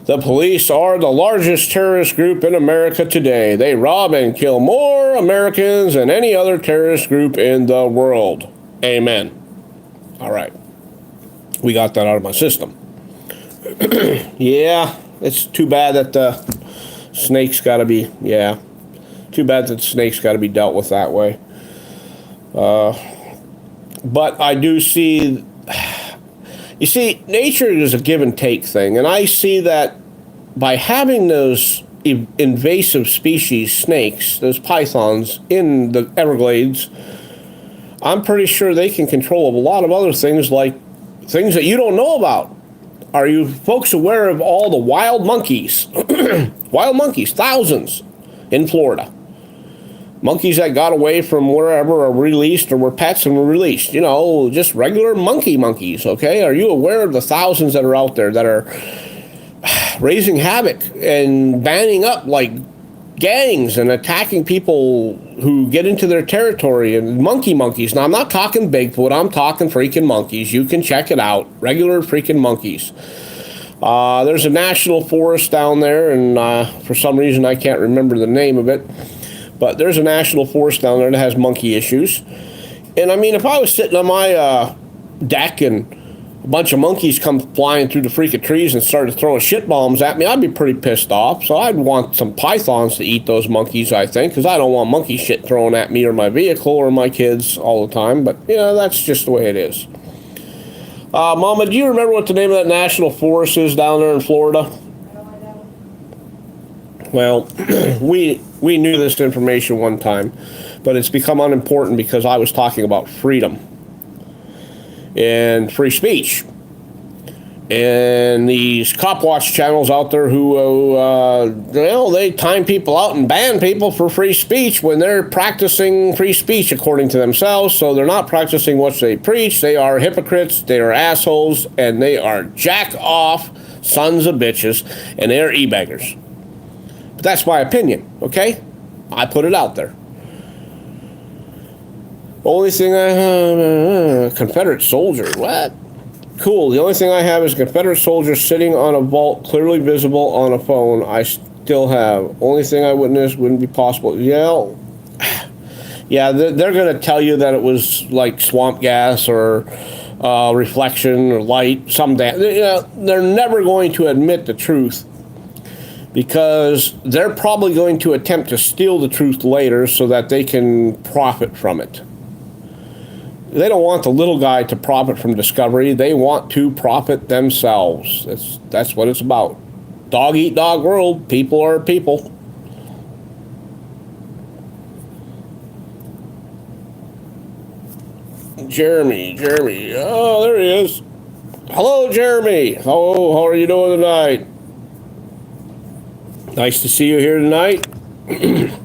the police are the largest terrorist group in America today. They rob and kill more Americans than any other terrorist group in the world. Amen. All right. We got that out of my system. Yeah, it's too bad that the snake's got to be, too bad that the snake's got to be dealt with that way. But I do see, you see, nature is a give and take thing, and I see that by having those invasive species snakes, those pythons in the Everglades, I'm pretty sure they can control a lot of other things, like things that you don't know about. Are you folks aware of all the wild monkeys? Wild monkeys, thousands in Florida. Monkeys that got away from wherever are released or were pets and were released. Just regular monkeys, okay? Are you aware of the thousands that are out there that are raising havoc and banning up like gangs and attacking people who get into their territory, and monkeys. Now, I'm not talking Bigfoot. I'm talking freaking monkeys. You can check it out. Regular freaking monkeys. There's a national forest down there, and for some reason I can't remember the name of it, but there's a national forest down there that has monkey issues. And I mean, if I was sitting on my deck and a bunch of monkeys come flying through the freaking trees and started throwing shit bombs at me, I'd be pretty pissed off. So I'd want some pythons to eat those monkeys, I think, because I don't want monkey shit thrown at me or my vehicle or my kids all the time. But, you know, that's just the way it is. Mama, do you remember what the name of that national forest is down there in Florida? Well, we knew this information one time, but it's become unimportant because I was talking about freedom and free speech. And these cop watch channels out there who, they time people out and ban people for free speech when they're practicing free speech according to themselves. So they're not practicing what they preach. They are hypocrites, they are assholes, and they are jack-off sons of bitches, and they are e-beggars. But that's my opinion, okay? I put it out there. Only thing I have, Confederate soldier, what? Cool, the only thing I have is a Confederate soldier sitting on a vault, clearly visible on a phone. I still have. Only thing I witnessed wouldn't be possible. Yeah, they're going to tell you that it was like swamp gas or reflection or light, they're never going to admit the truth, because they're probably going to attempt to steal the truth later so that they can profit from it. They don't want the little guy to profit from discovery. They want to profit themselves. That's what it's about. Dog eat dog world. People are people. Jeremy. Oh, there he is. Hello, Jeremy. Oh, how are you doing tonight? Nice to see you here tonight.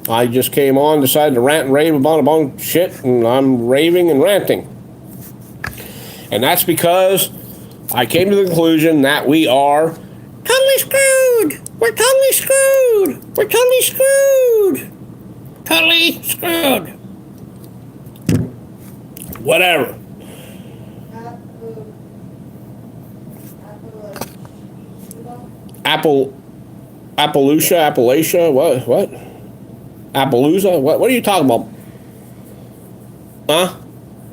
I just came on, decided to rant and rave about a bunch of shit, and I'm raving and ranting. And that's because I came to the conclusion that we are totally screwed. We're totally screwed. We're totally screwed. Totally screwed. Whatever. Appalachia, what? Appaloosa? What are you talking about? Huh?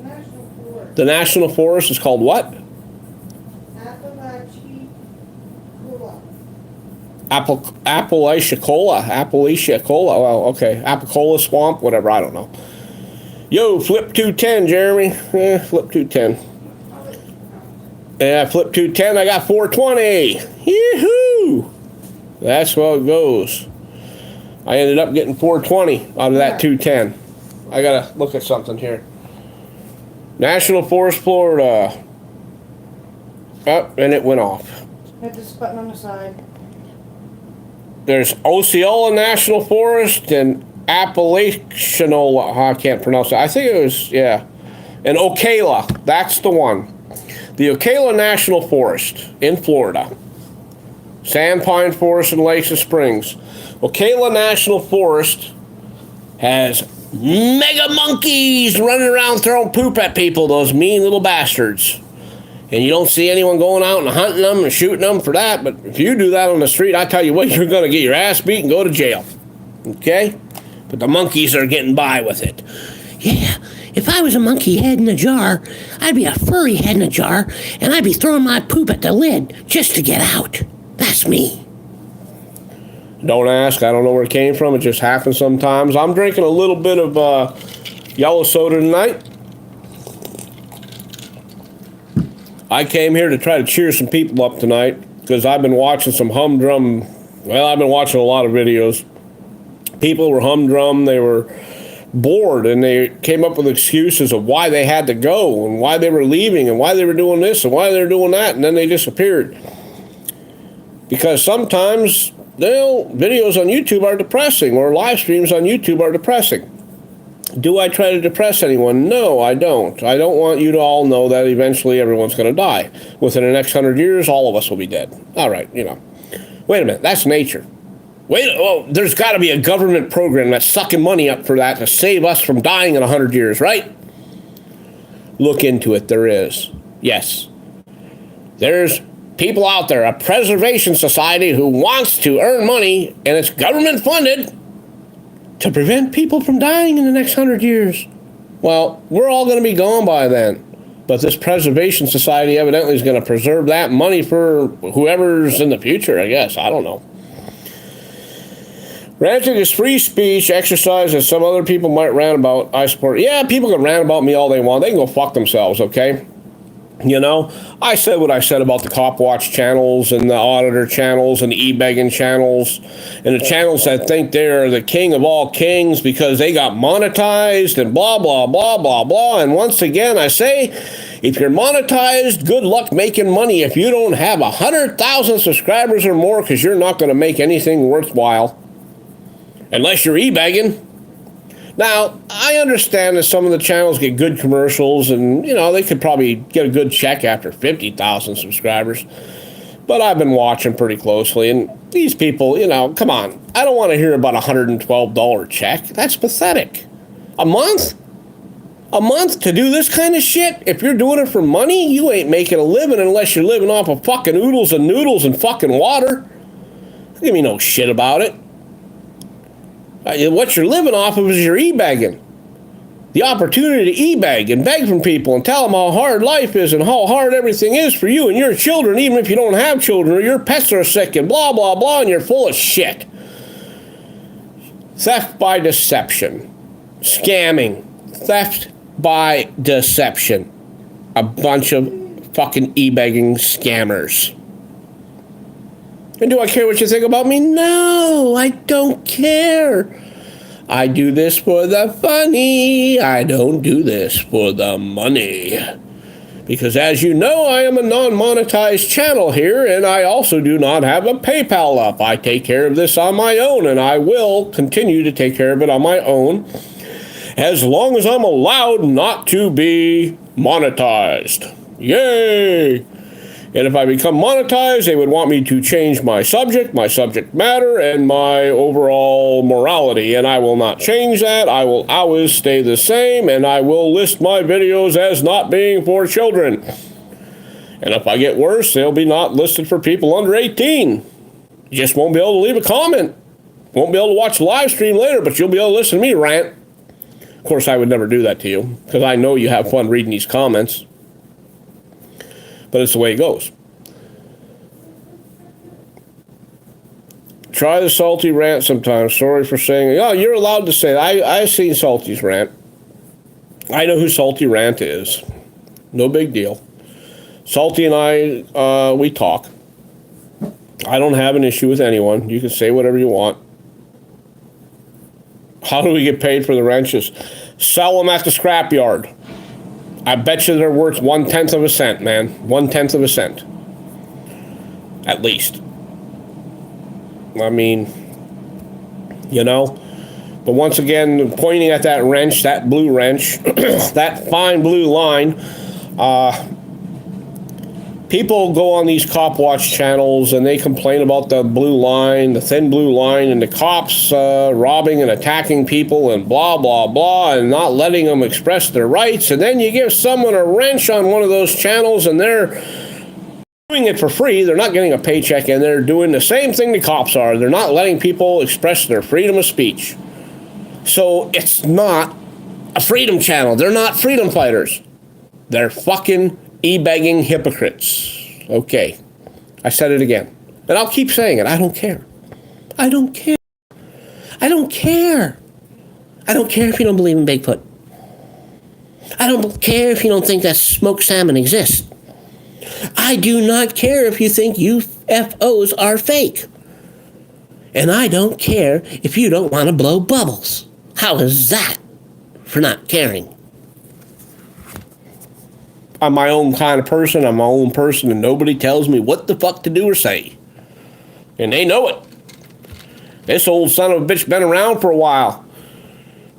National Forest. The National Forest is called what? Appalachia Cola. Well, okay. Apicola Swamp, whatever, I don't know. Yo, flip 210, Jeremy. Flip 210. Yeah, flip 210, I got 420. Yee-hoo! That's how it goes. I ended up getting 420 out of that 210. I gotta look at something here. National Forest, Florida. Oh, and it went off. Hit this button on the side. There's Osceola National Forest and Appalachianola. I can't pronounce it. I think it was, yeah. And Ocala. That's the one. The Ocala National Forest in Florida. Sand Pine Forest and Lakes and Springs. Ocala National Forest has mega monkeys running around throwing poop at people, those mean little bastards. And you don't see anyone going out and hunting them and shooting them for that, but if you do that on the street, I tell you what, you're going to get your ass beat and go to jail. Okay? But the monkeys are getting by with it. Yeah, if I was a monkey head in a jar, I'd be a furry head in a jar, and I'd be throwing my poop at the lid just to get out. That's me. Don't ask. I don't know where it came from. It just happens sometimes. I'm drinking a little bit of yellow soda tonight. I came here to try to cheer some people up tonight because I've been watching some humdrum. Well, I've been watching a lot of videos. People were humdrum. They were bored, and they came up with excuses of why they had to go and why they were leaving and why they were doing this and why they were doing that, and then they disappeared. Because sometimes, videos on YouTube are depressing, or live streams on YouTube are depressing. Do I try to depress anyone? No, I don't. I don't want you to all know that eventually everyone's going to die. Within the next 100 years, all of us will be dead. All right, Wait a minute, that's nature. There's got to be a government program that's sucking money up for that to save us from dying in 100 years, right? Look into it. There is. Yes. There's people out there, a preservation society who wants to earn money, and it's government funded to prevent people from dying in the next 100 years. Well, we're all going to be gone by then. But this preservation society evidently is going to preserve that money for whoever's in the future, I guess. I don't know. Ranting is free speech, exercise that some other people might rant about. I support. Yeah, people can rant about me all they want. They can go fuck themselves, okay? You know, I said what I said about the Cop Watch channels and the Auditor channels and the e-begging channels and the channels that think they're the king of all kings because they got monetized and blah, blah, blah, blah, blah. And once again, I say, if you're monetized, good luck making money if you don't have 100,000 subscribers or more, because you're not going to make anything worthwhile unless you're e-begging. Now, I understand that some of the channels get good commercials and, you know, they could probably get a good check after 50,000 subscribers. But I've been watching pretty closely, and these people, you know, come on. I don't want to hear about a $112 check. That's pathetic. A month? A month to do this kind of shit? If you're doing it for money, you ain't making a living unless you're living off of fucking oodles and noodles and fucking water. Give me no shit about it. What you're living off of is your e-begging. The opportunity to e-beg and beg from people and tell them how hard life is and how hard everything is for you and your children, even if you don't have children or your pets are sick and blah, blah, blah, and you're full of shit. Theft by deception. Scamming. Theft by deception. A bunch of fucking e-begging scammers. And do I care what you think about me? No, I don't care. I do this for the funny. I don't do this for the money. Because as you know, I am a non-monetized channel here, and I also do not have a PayPal up. I take care of this on my own, and I will continue to take care of it on my own as long as I'm allowed not to be monetized. Yay! And if I become monetized, they would want me to change my subject matter, and my overall morality. And I will not change that. I will always stay the same, and I will list my videos as not being for children. And if I get worse, they'll be not listed for people under 18. You just won't be able to leave a comment. Won't be able to watch the live stream later, but you'll be able to listen to me rant. Of course, I would never do that to you, because I know you have fun reading these comments. But it's the way it goes. Try the salty rant sometimes. Sorry for saying, oh, you're allowed to say that. I've seen Salty's rant. I know who Salty Rant is. No big deal. Salty and I, we talk. I don't have an issue with anyone. You can say whatever you want. How do we get paid for the wrenches? Sell them at the scrapyard. I bet you they're worth 1/10 of a cent, man. 1/10 of a cent. At least. I mean, you know. But once again, pointing at that wrench, that blue wrench, that fine blue line, people go on these Cop Watch channels and they complain about the blue line, the thin blue line, and the cops robbing and attacking people and blah, blah, blah, and not letting them express their rights. And then you give someone a wrench on one of those channels and they're doing it for free. They're not getting a paycheck, and they're doing the same thing the cops are. They're not letting people express their freedom of speech. So it's not a freedom channel. They're not freedom fighters. They're fucking e-begging hypocrites. Okay. I said it again. And I'll keep saying it. I don't care. I don't care. I don't care. I don't care if you don't believe in Bigfoot. I don't care if you don't think that smoked salmon exists. I do not care if you think UFOs are fake. And I don't care if you don't want to blow bubbles. How is that for not caring? I'm my own kind of person. I'm my own person, and nobody tells me what the fuck to do or say. And they know it. This old son of a bitch been around for a while.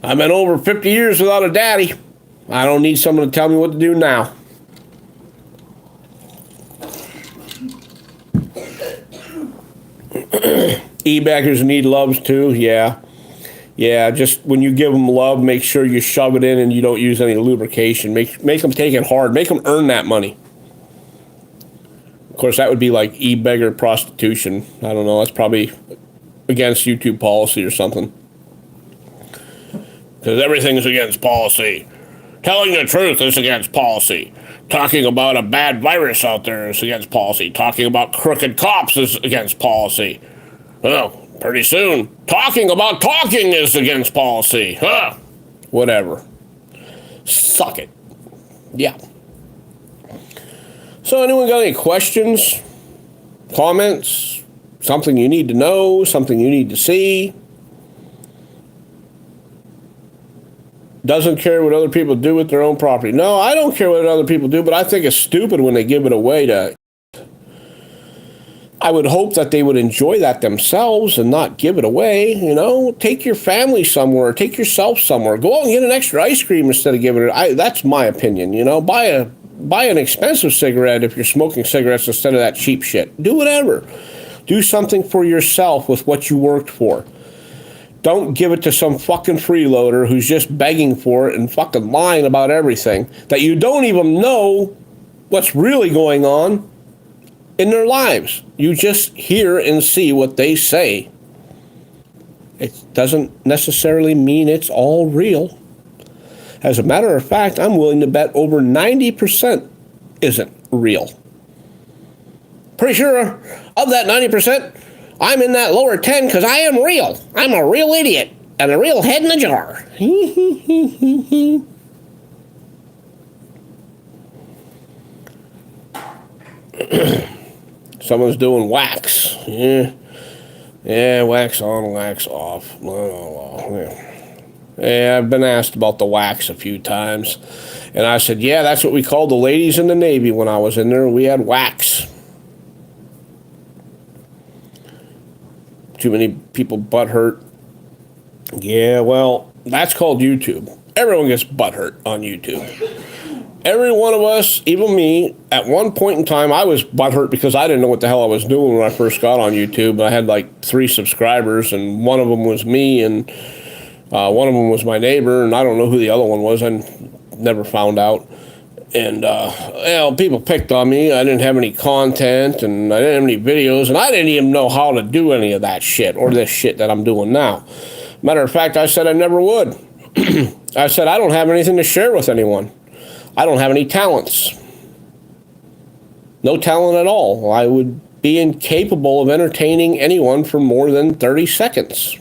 I've been over 50 years without a daddy. I don't need someone to tell me what to do now. E-baggers need loves too, yeah. Yeah, just when you give them love, make sure you shove it in and you don't use any lubrication. Make them take it hard. Make them earn that money. Of course, that would be like e-beggar prostitution. I don't know. That's probably against YouTube policy or something. Because everything is against policy. Telling the truth is against policy. Talking about a bad virus out there is against policy. Talking about crooked cops is against policy. Well, pretty soon, talking about talking is against policy. Huh? Whatever. Suck it. Yeah. So anyone got any questions? Comments? Something you need to know? Something you need to see? Doesn't care what other people do with their own property. No, I don't care what other people do, but I think it's stupid when they give it away to... I would hope that they would enjoy that themselves and not give it away, you know? Take your family somewhere, take yourself somewhere. Go out and get an extra ice cream instead of giving it... That's my opinion, you know? Buy an expensive cigarette if you're smoking cigarettes instead of that cheap shit. Do whatever. Do something for yourself with what you worked for. Don't give it to some fucking freeloader who's just begging for it and fucking lying about everything that you don't even know what's really going on in their lives. You just hear and see what they say. It doesn't necessarily mean it's all real. As a matter of fact, I'm willing to bet over 90% isn't real. Pretty sure of that 90%, I'm in that lower 10 because I am real. I'm a real idiot and a real head in a jar. Someone's doing wax. Yeah, wax on, wax off. Yeah, I've been asked about the wax a few times. And I said, yeah, that's what we called the ladies in the Navy when I was in there. We had wax. Too many people butt hurt. Yeah, well, that's called YouTube. Everyone gets butt hurt on YouTube. Every one of us, even me, at one point in time, I was butt hurt because I didn't know what the hell I was doing when I first got on YouTube. I had like 3 subscribers, and one of them was me, and one of them was my neighbor, and I don't know who the other one was. I never found out. And, people picked on me. I didn't have any content, and I didn't have any videos, and I didn't even know how to do any of that shit, or this shit that I'm doing now. Matter of fact, I said I never would. I said I don't have anything to share with anyone. I don't have any talents. No talent at all. I would be incapable of entertaining anyone for more than 30 seconds.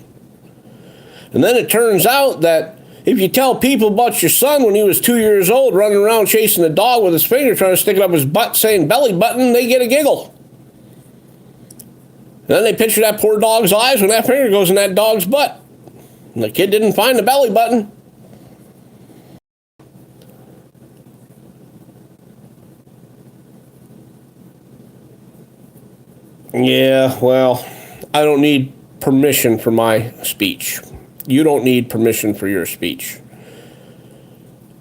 And then it turns out that if you tell people about your son when he was 2 years old running around chasing a dog with his finger trying to stick it up his butt saying belly button, they get a giggle. And then they picture that poor dog's eyes when that finger goes in that dog's butt. And the kid didn't find the belly button. Yeah, well, I don't need permission for my speech. You don't need permission for your speech.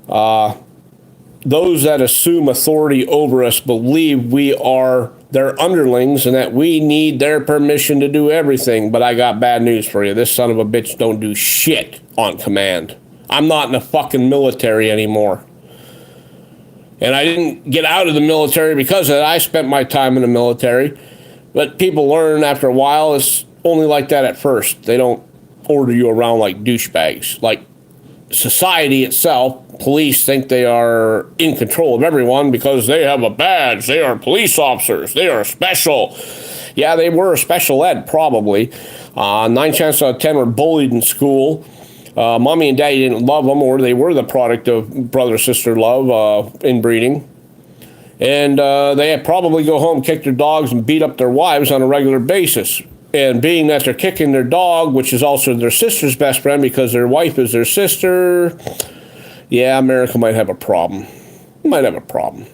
Those that assume authority over us believe we are their underlings and that we need their permission to do everything. But I got bad news for you. This son of a bitch don't do shit on command. I'm not in the fucking military anymore. And I didn't get out of the military because of that. I spent my time in the military. But people learn after a while it's only like that at first. They don't order you around like douchebags. Like society itself, police think they are in control of everyone because they have a badge. They are police officers. They are special. Yeah, they were special ed, probably. 9 chances out of 10 were bullied in school. Mommy and daddy didn't love them, or they were the product of brother-sister love, inbreeding. And they had probably go home, kick their dogs, and beat up their wives on a regular basis. And being that they're kicking their dog, which is also their sister's best friend because their wife is their sister, yeah, America might have a problem. Might have a problem.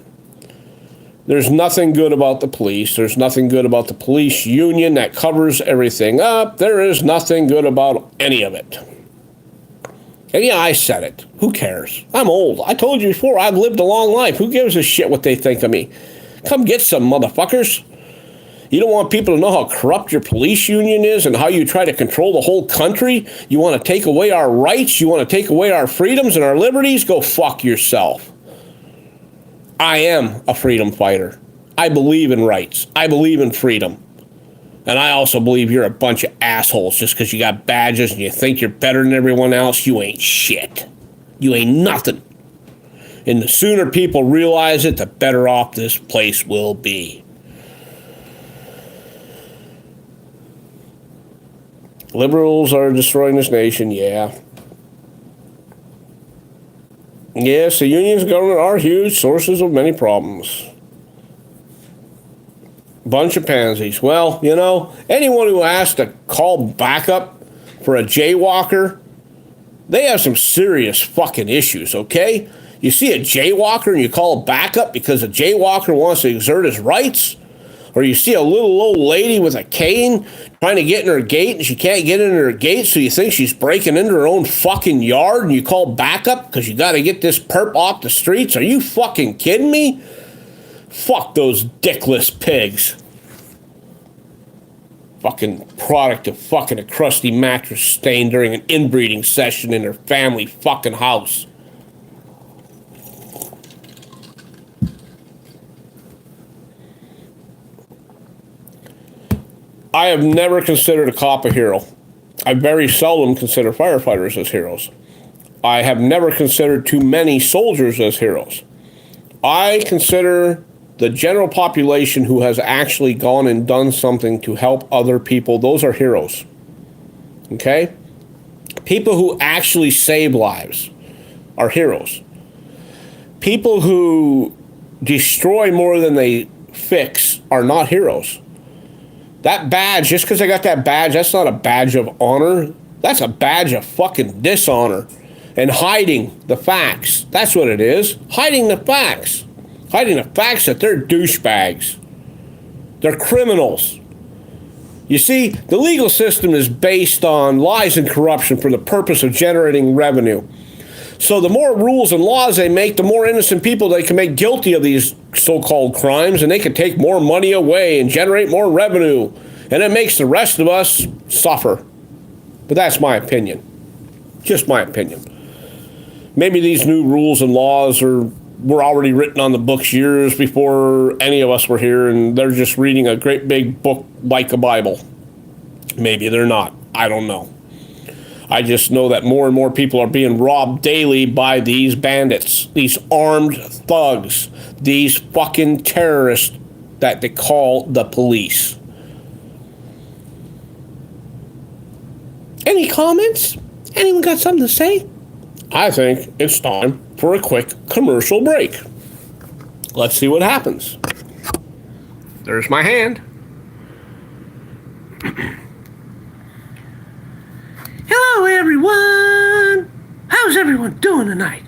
There's nothing good about the police. There's nothing good about the police union that covers everything up. There is nothing good about any of it. And yeah, I said it. Who cares? I'm old. I told you before, I've lived a long life. Who gives a shit what they think of me? Come get some, motherfuckers. You don't want people to know how corrupt your police union is and how you try to control the whole country? You want to take away our rights? You want to take away our freedoms and our liberties? Go fuck yourself. I am a freedom fighter. I believe in rights. I believe in freedom. And I also believe you're a bunch of assholes just because you got badges and you think you're better than everyone else. You ain't shit. You ain't nothing. And the sooner people realize it, the better off this place will be. Liberals are destroying this nation, yeah. Yes, the unions and government are huge sources of many problems. Bunch of pansies. Well, you know, anyone who has to call backup for a jaywalker, they have some serious fucking issues, okay? You see a jaywalker and you call backup because a jaywalker wants to exert his rights? Or you see a little old lady with a cane trying to get in her gate and she can't get in her gate, so you think she's breaking into her own fucking yard and you call backup because you got to get this perp off the streets? Are you fucking kidding me? Fuck those dickless pigs. Fucking product of fucking a crusty mattress stain during an inbreeding session in her family fucking house. I have never considered a cop a hero. I very seldom consider firefighters as heroes. I have never considered too many soldiers as heroes. I consider the general population who has actually gone and done something to help other people, those are heroes. Okay? People who actually save lives are heroes. People who destroy more than they fix are not heroes. That badge, just because I got that badge, that's not a badge of honor. That's a badge of fucking dishonor and hiding the facts. That's what it is. Hiding the facts. Hiding the facts that they're douchebags. They're criminals. You see, the legal system is based on lies and corruption for the purpose of generating revenue. So the more rules and laws they make, the more innocent people they can make guilty of these so-called crimes, and they can take more money away and generate more revenue. And it makes the rest of us suffer. But that's my opinion. Just my opinion. Maybe these new rules and laws were already written on the books years before any of us were here, and they're just reading a great big book like a Bible. Maybe they're not. I don't know. I just know that more and more people are being robbed daily by these bandits, these armed thugs, these fucking terrorists that they call the police. Any comments? Anyone got something to say? I think it's time for a quick commercial break. Let's see what happens. There's my hand. Hello, everyone! How's everyone doing tonight?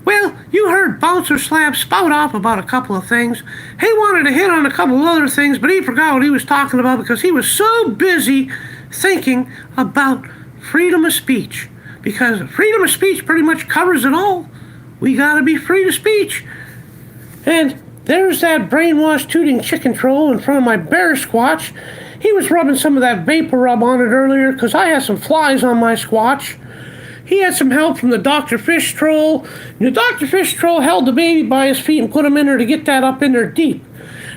Well, you heard Bouncer Slab spout off about a couple of things. He wanted to hit on a couple of other things, but he forgot what he was talking about because he was so busy thinking about freedom of speech. Because freedom of speech pretty much covers it all. We gotta be free to speech. And there's that brainwashed tooting chicken troll in front of my bear squatch. He was rubbing some of that vapor rub on it earlier because I had some flies on my squatch. He had some help from the Dr. Fish troll. And the Dr. Fish troll held the baby by his feet and put him in there to get that up in there deep.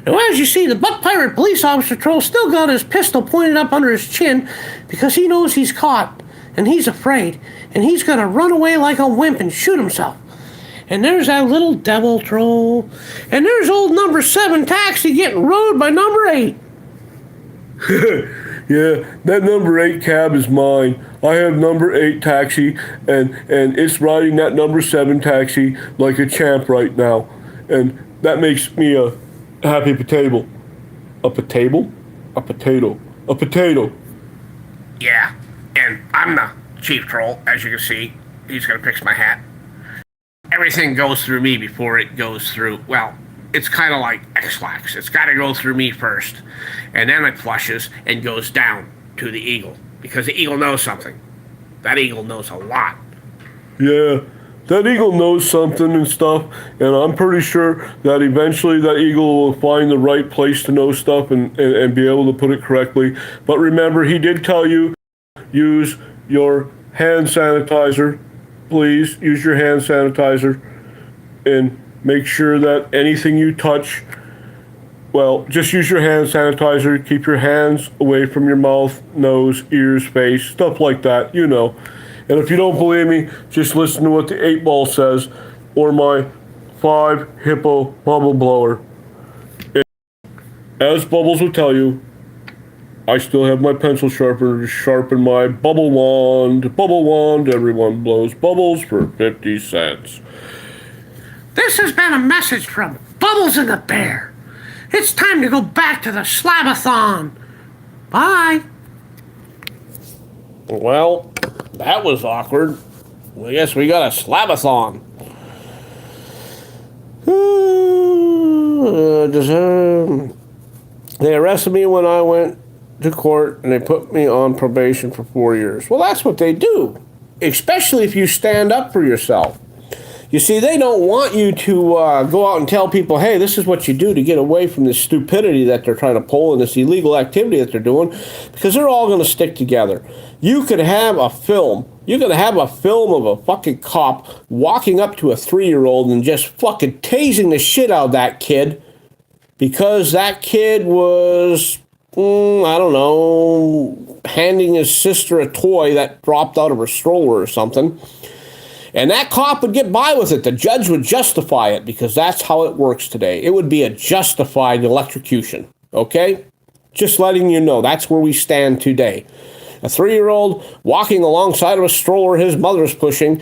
Now, as you see, the buck pirate police officer troll still got his pistol pointed up under his chin because he knows he's caught and he's afraid and he's going to run away like a wimp and shoot himself. And there's that little devil troll. And there's old number 7 taxi getting rode by number 8. Yeah, that number 8 cab is mine. I have number 8 taxi, and it's riding that number 7 taxi like a champ right now. And that makes me a happy potato. A potato? A potato. A potato. Yeah, and I'm the chief troll, as you can see. He's gonna fix my hat. Everything goes through me before it goes through, well, it's kind of like X-Lax. It's got to go through me first, and then it flushes and goes down to the eagle, because the eagle knows something. That eagle knows a lot. Yeah, that eagle knows something and stuff, and I'm pretty sure that eventually that eagle will find the right place to know stuff and be able to put it correctly. But remember, he did tell you, use your hand sanitizer. Please use your hand sanitizer and make sure that anything you touch, well, just use your hand sanitizer. Keep your hands away from your mouth, nose, ears, face, stuff like that, you know. And if you don't believe me, just listen to what the 8-ball says or my 5 Hippo bubble blower. And as Bubbles will tell you, I still have my pencil sharpener to sharpen my bubble wand. Bubble wand, everyone blows bubbles for 50 cents. This has been a message from Bubbles and the Bear. It's time to go back to the Slabathon. Bye. Well, that was awkward. I guess we got a Slabathon. They arrested me when I went to court, and they put me on probation for 4 years. Well, that's what they do, especially if you stand up for yourself. You see, they don't want you to go out and tell people, hey, this is what you do to get away from this stupidity that they're trying to pull and this illegal activity that they're doing, because they're all going to stick together. You could have a film. You're going to have a film of a fucking cop walking up to a 3-year-old and just fucking tasing the shit out of that kid because that kid was, I don't know, handing his sister a toy that dropped out of her stroller or something. And that cop would get by with it. The judge would justify it because that's how it works today. It would be a justified electrocution, okay? Just letting you know, that's where we stand today. A 3-year-old walking alongside of a stroller his mother's pushing.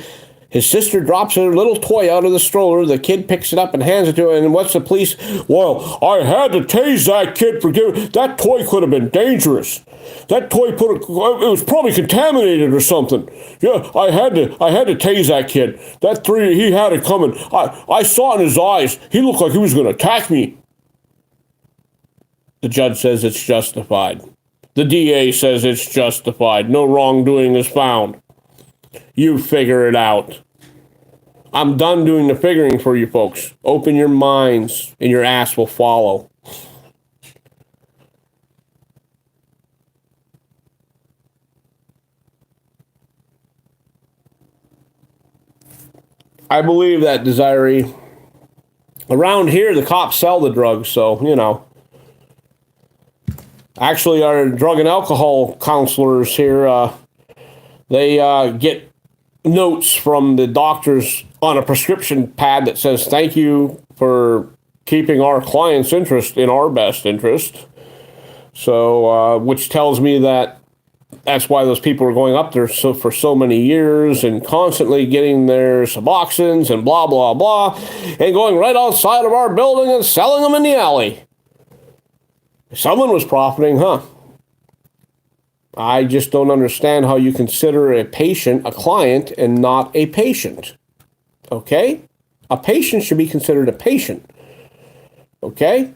His sister drops her little toy out of the stroller. The kid picks it up and hands it to her. And what's the police? Well, I had to tase that kid for giving... That toy could have been dangerous. That toy it was probably contaminated or something. Yeah, I had to tase that kid. He had it coming. I saw it in his eyes. He looked like he was going to attack me. The judge says it's justified. The DA says it's justified. No wrongdoing is found. You figure it out. I'm done doing the figuring for you folks. Open your minds and your ass will follow. I believe that, Desiree. Around here, the cops sell the drugs, so, you know. Actually, our drug and alcohol counselors here, they get notes from the doctors on a prescription pad that says, thank you for keeping our client's interest in our best interest. So, which tells me that that's why those people are going up there for so many years and constantly getting their Suboxones and blah, blah, blah, and going right outside of our building and selling them in the alley. Someone was profiting, huh? I just don't understand how you consider a patient a client and not a patient. Okay? A patient should be considered a patient. Okay?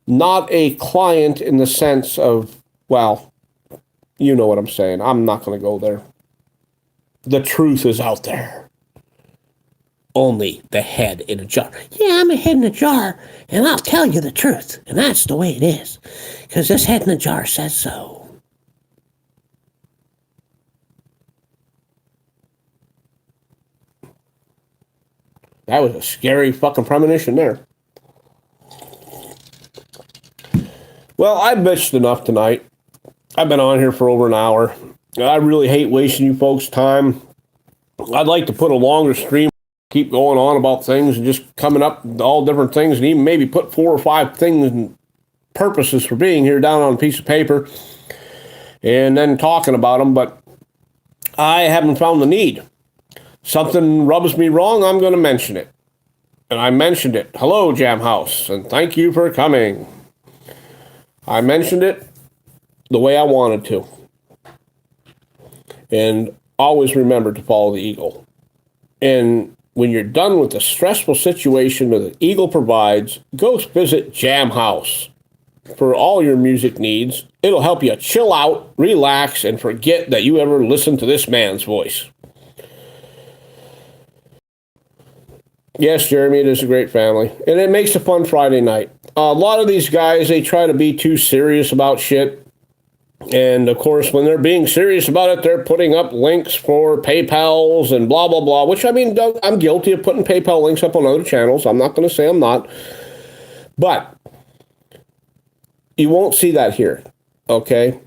Not a client in the sense of, well, you know what I'm saying. I'm not going to go there. The truth is out there. Only the head in a jar. Yeah, I'm a head in a jar, and I'll tell you the truth. And that's the way it is. Because this head in a jar says so. That was a scary fucking premonition there. Well, I bitched enough tonight. I've been on here for over an hour. I really hate wasting you folks' time. I'd like to put a longer stream, keep going on about things and just coming up with all different things and even maybe put 4 or 5 things and purposes for being here down on a piece of paper and then talking about them, but I haven't found the need. Something rubs me wrong, I'm going to mention it. And I mentioned it. Hello, Jam House, and thank you for coming. I mentioned it the way I wanted to. And always remember to follow the eagle. And when you're done with the stressful situation that the eagle provides, go visit Jam House for all your music needs. It'll help you chill out, relax, and forget that you ever listened to this man's voice. Yes, Jeremy, it is a great family. And it makes a fun Friday night. A lot of these guys, they try to be too serious about shit. And of course, when they're being serious about it, they're putting up links for PayPals and blah, blah, blah, which I mean, Doug, I'm guilty of putting PayPal links up on other channels. I'm not going to say I'm not. But you won't see that here, okay?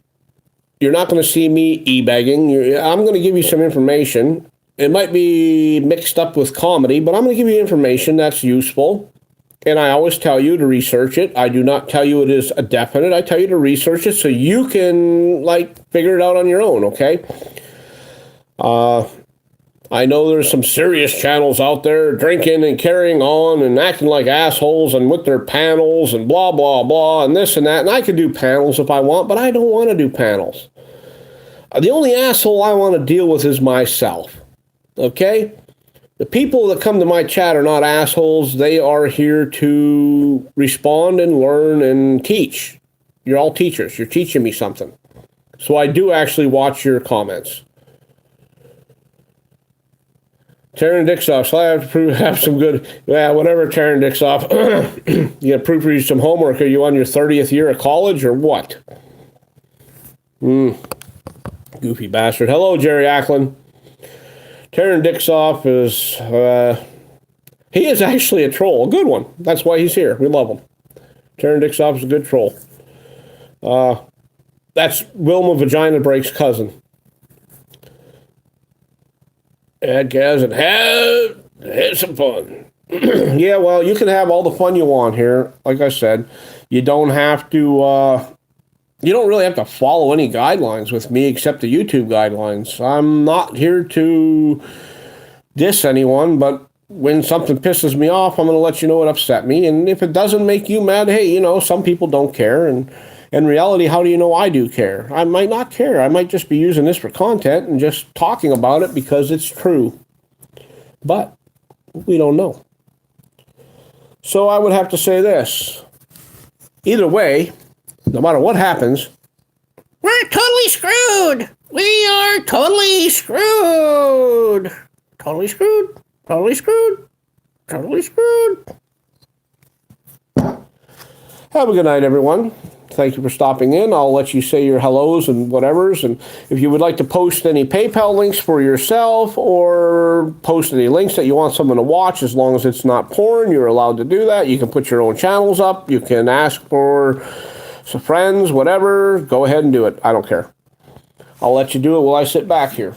You're not going to see me e-begging. I'm going to give you some information. It might be mixed up with comedy, but I'm going to give you information that's useful. And I always tell you to research it. I do not tell you it is a definite. I tell you to research it so you can, figure it out on your own, okay? I know there's some serious channels out there drinking and carrying on and acting like assholes and with their panels and blah, blah, blah, and this and that. And I could do panels if I want, but I don't want to do panels. The only asshole I want to deal with is myself, okay? The people that come to my chat are not assholes. They are here to respond and learn and teach. You're all teachers. You're teaching me something. So I do actually watch your comments. Taryn Dixoff, so I have to have some good, whatever, Taryn Dixoff. You got to proofread some homework. Are you on your 30th year of college or what? Goofy bastard. Hello, Jerry Ackland. Taryn Dixoff is, he is actually a troll, a good one. That's why he's here. We love him. Taryn Dixoff is a good troll. That's Wilma Vagina Break's cousin. And Gaz and had some fun. Yeah, well, you can have all the fun you want here. Like I said, you don't have to, you don't really have to follow any guidelines with me except the YouTube guidelines. I'm not here to diss anyone, but when something pisses me off, I'm going to let you know what upset me. And if it doesn't make you mad, hey, some people don't care. And in reality, how do you know I do care? I might not care. I might just be using this for content and just talking about it because it's true. But we don't know. So I would have to say this. Either way, no matter what happens, we're totally screwed. We are totally screwed. Totally screwed. Totally screwed. Totally screwed. Have a good night, everyone. Thank you for stopping in. I'll let you say your hellos and whatevers. And if you would like to post any PayPal links for yourself or post any links that you want someone to watch, as long as it's not porn, you're allowed to do that. You can put your own channels up. You can ask for some friends, whatever. Go ahead and do it. I don't care. I'll let you do it while I sit back here.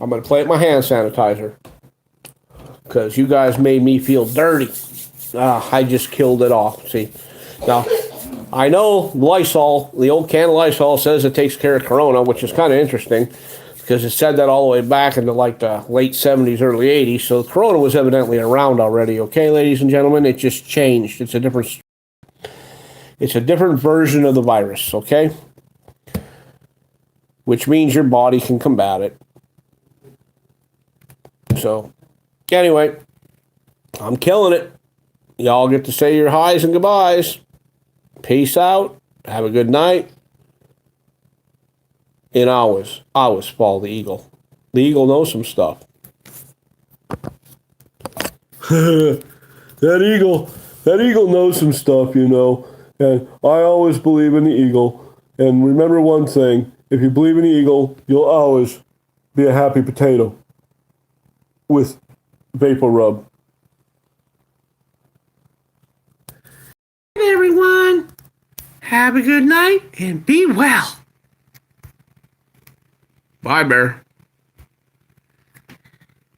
I'm going to play with my hand sanitizer because you guys made me feel dirty. I just killed it off. See? Now, I know Lysol, the old can of Lysol says it takes care of corona, which is kind of interesting because it said that all the way back into the late 70s, early 80s. So corona was evidently around already, okay, ladies and gentlemen? It just changed. It's a different version of the virus, okay? Which means your body can combat it. So, anyway, I'm killing it. Y'all get to say your highs and goodbyes. Peace out. Have a good night. And always follow the eagle. The eagle knows some stuff. That eagle knows some stuff, And I always believe in the eagle. And remember one thing, if you believe in the eagle, you'll always be a happy potato with vapor rub. Everyone, have a good night and be well. Bye, Bear.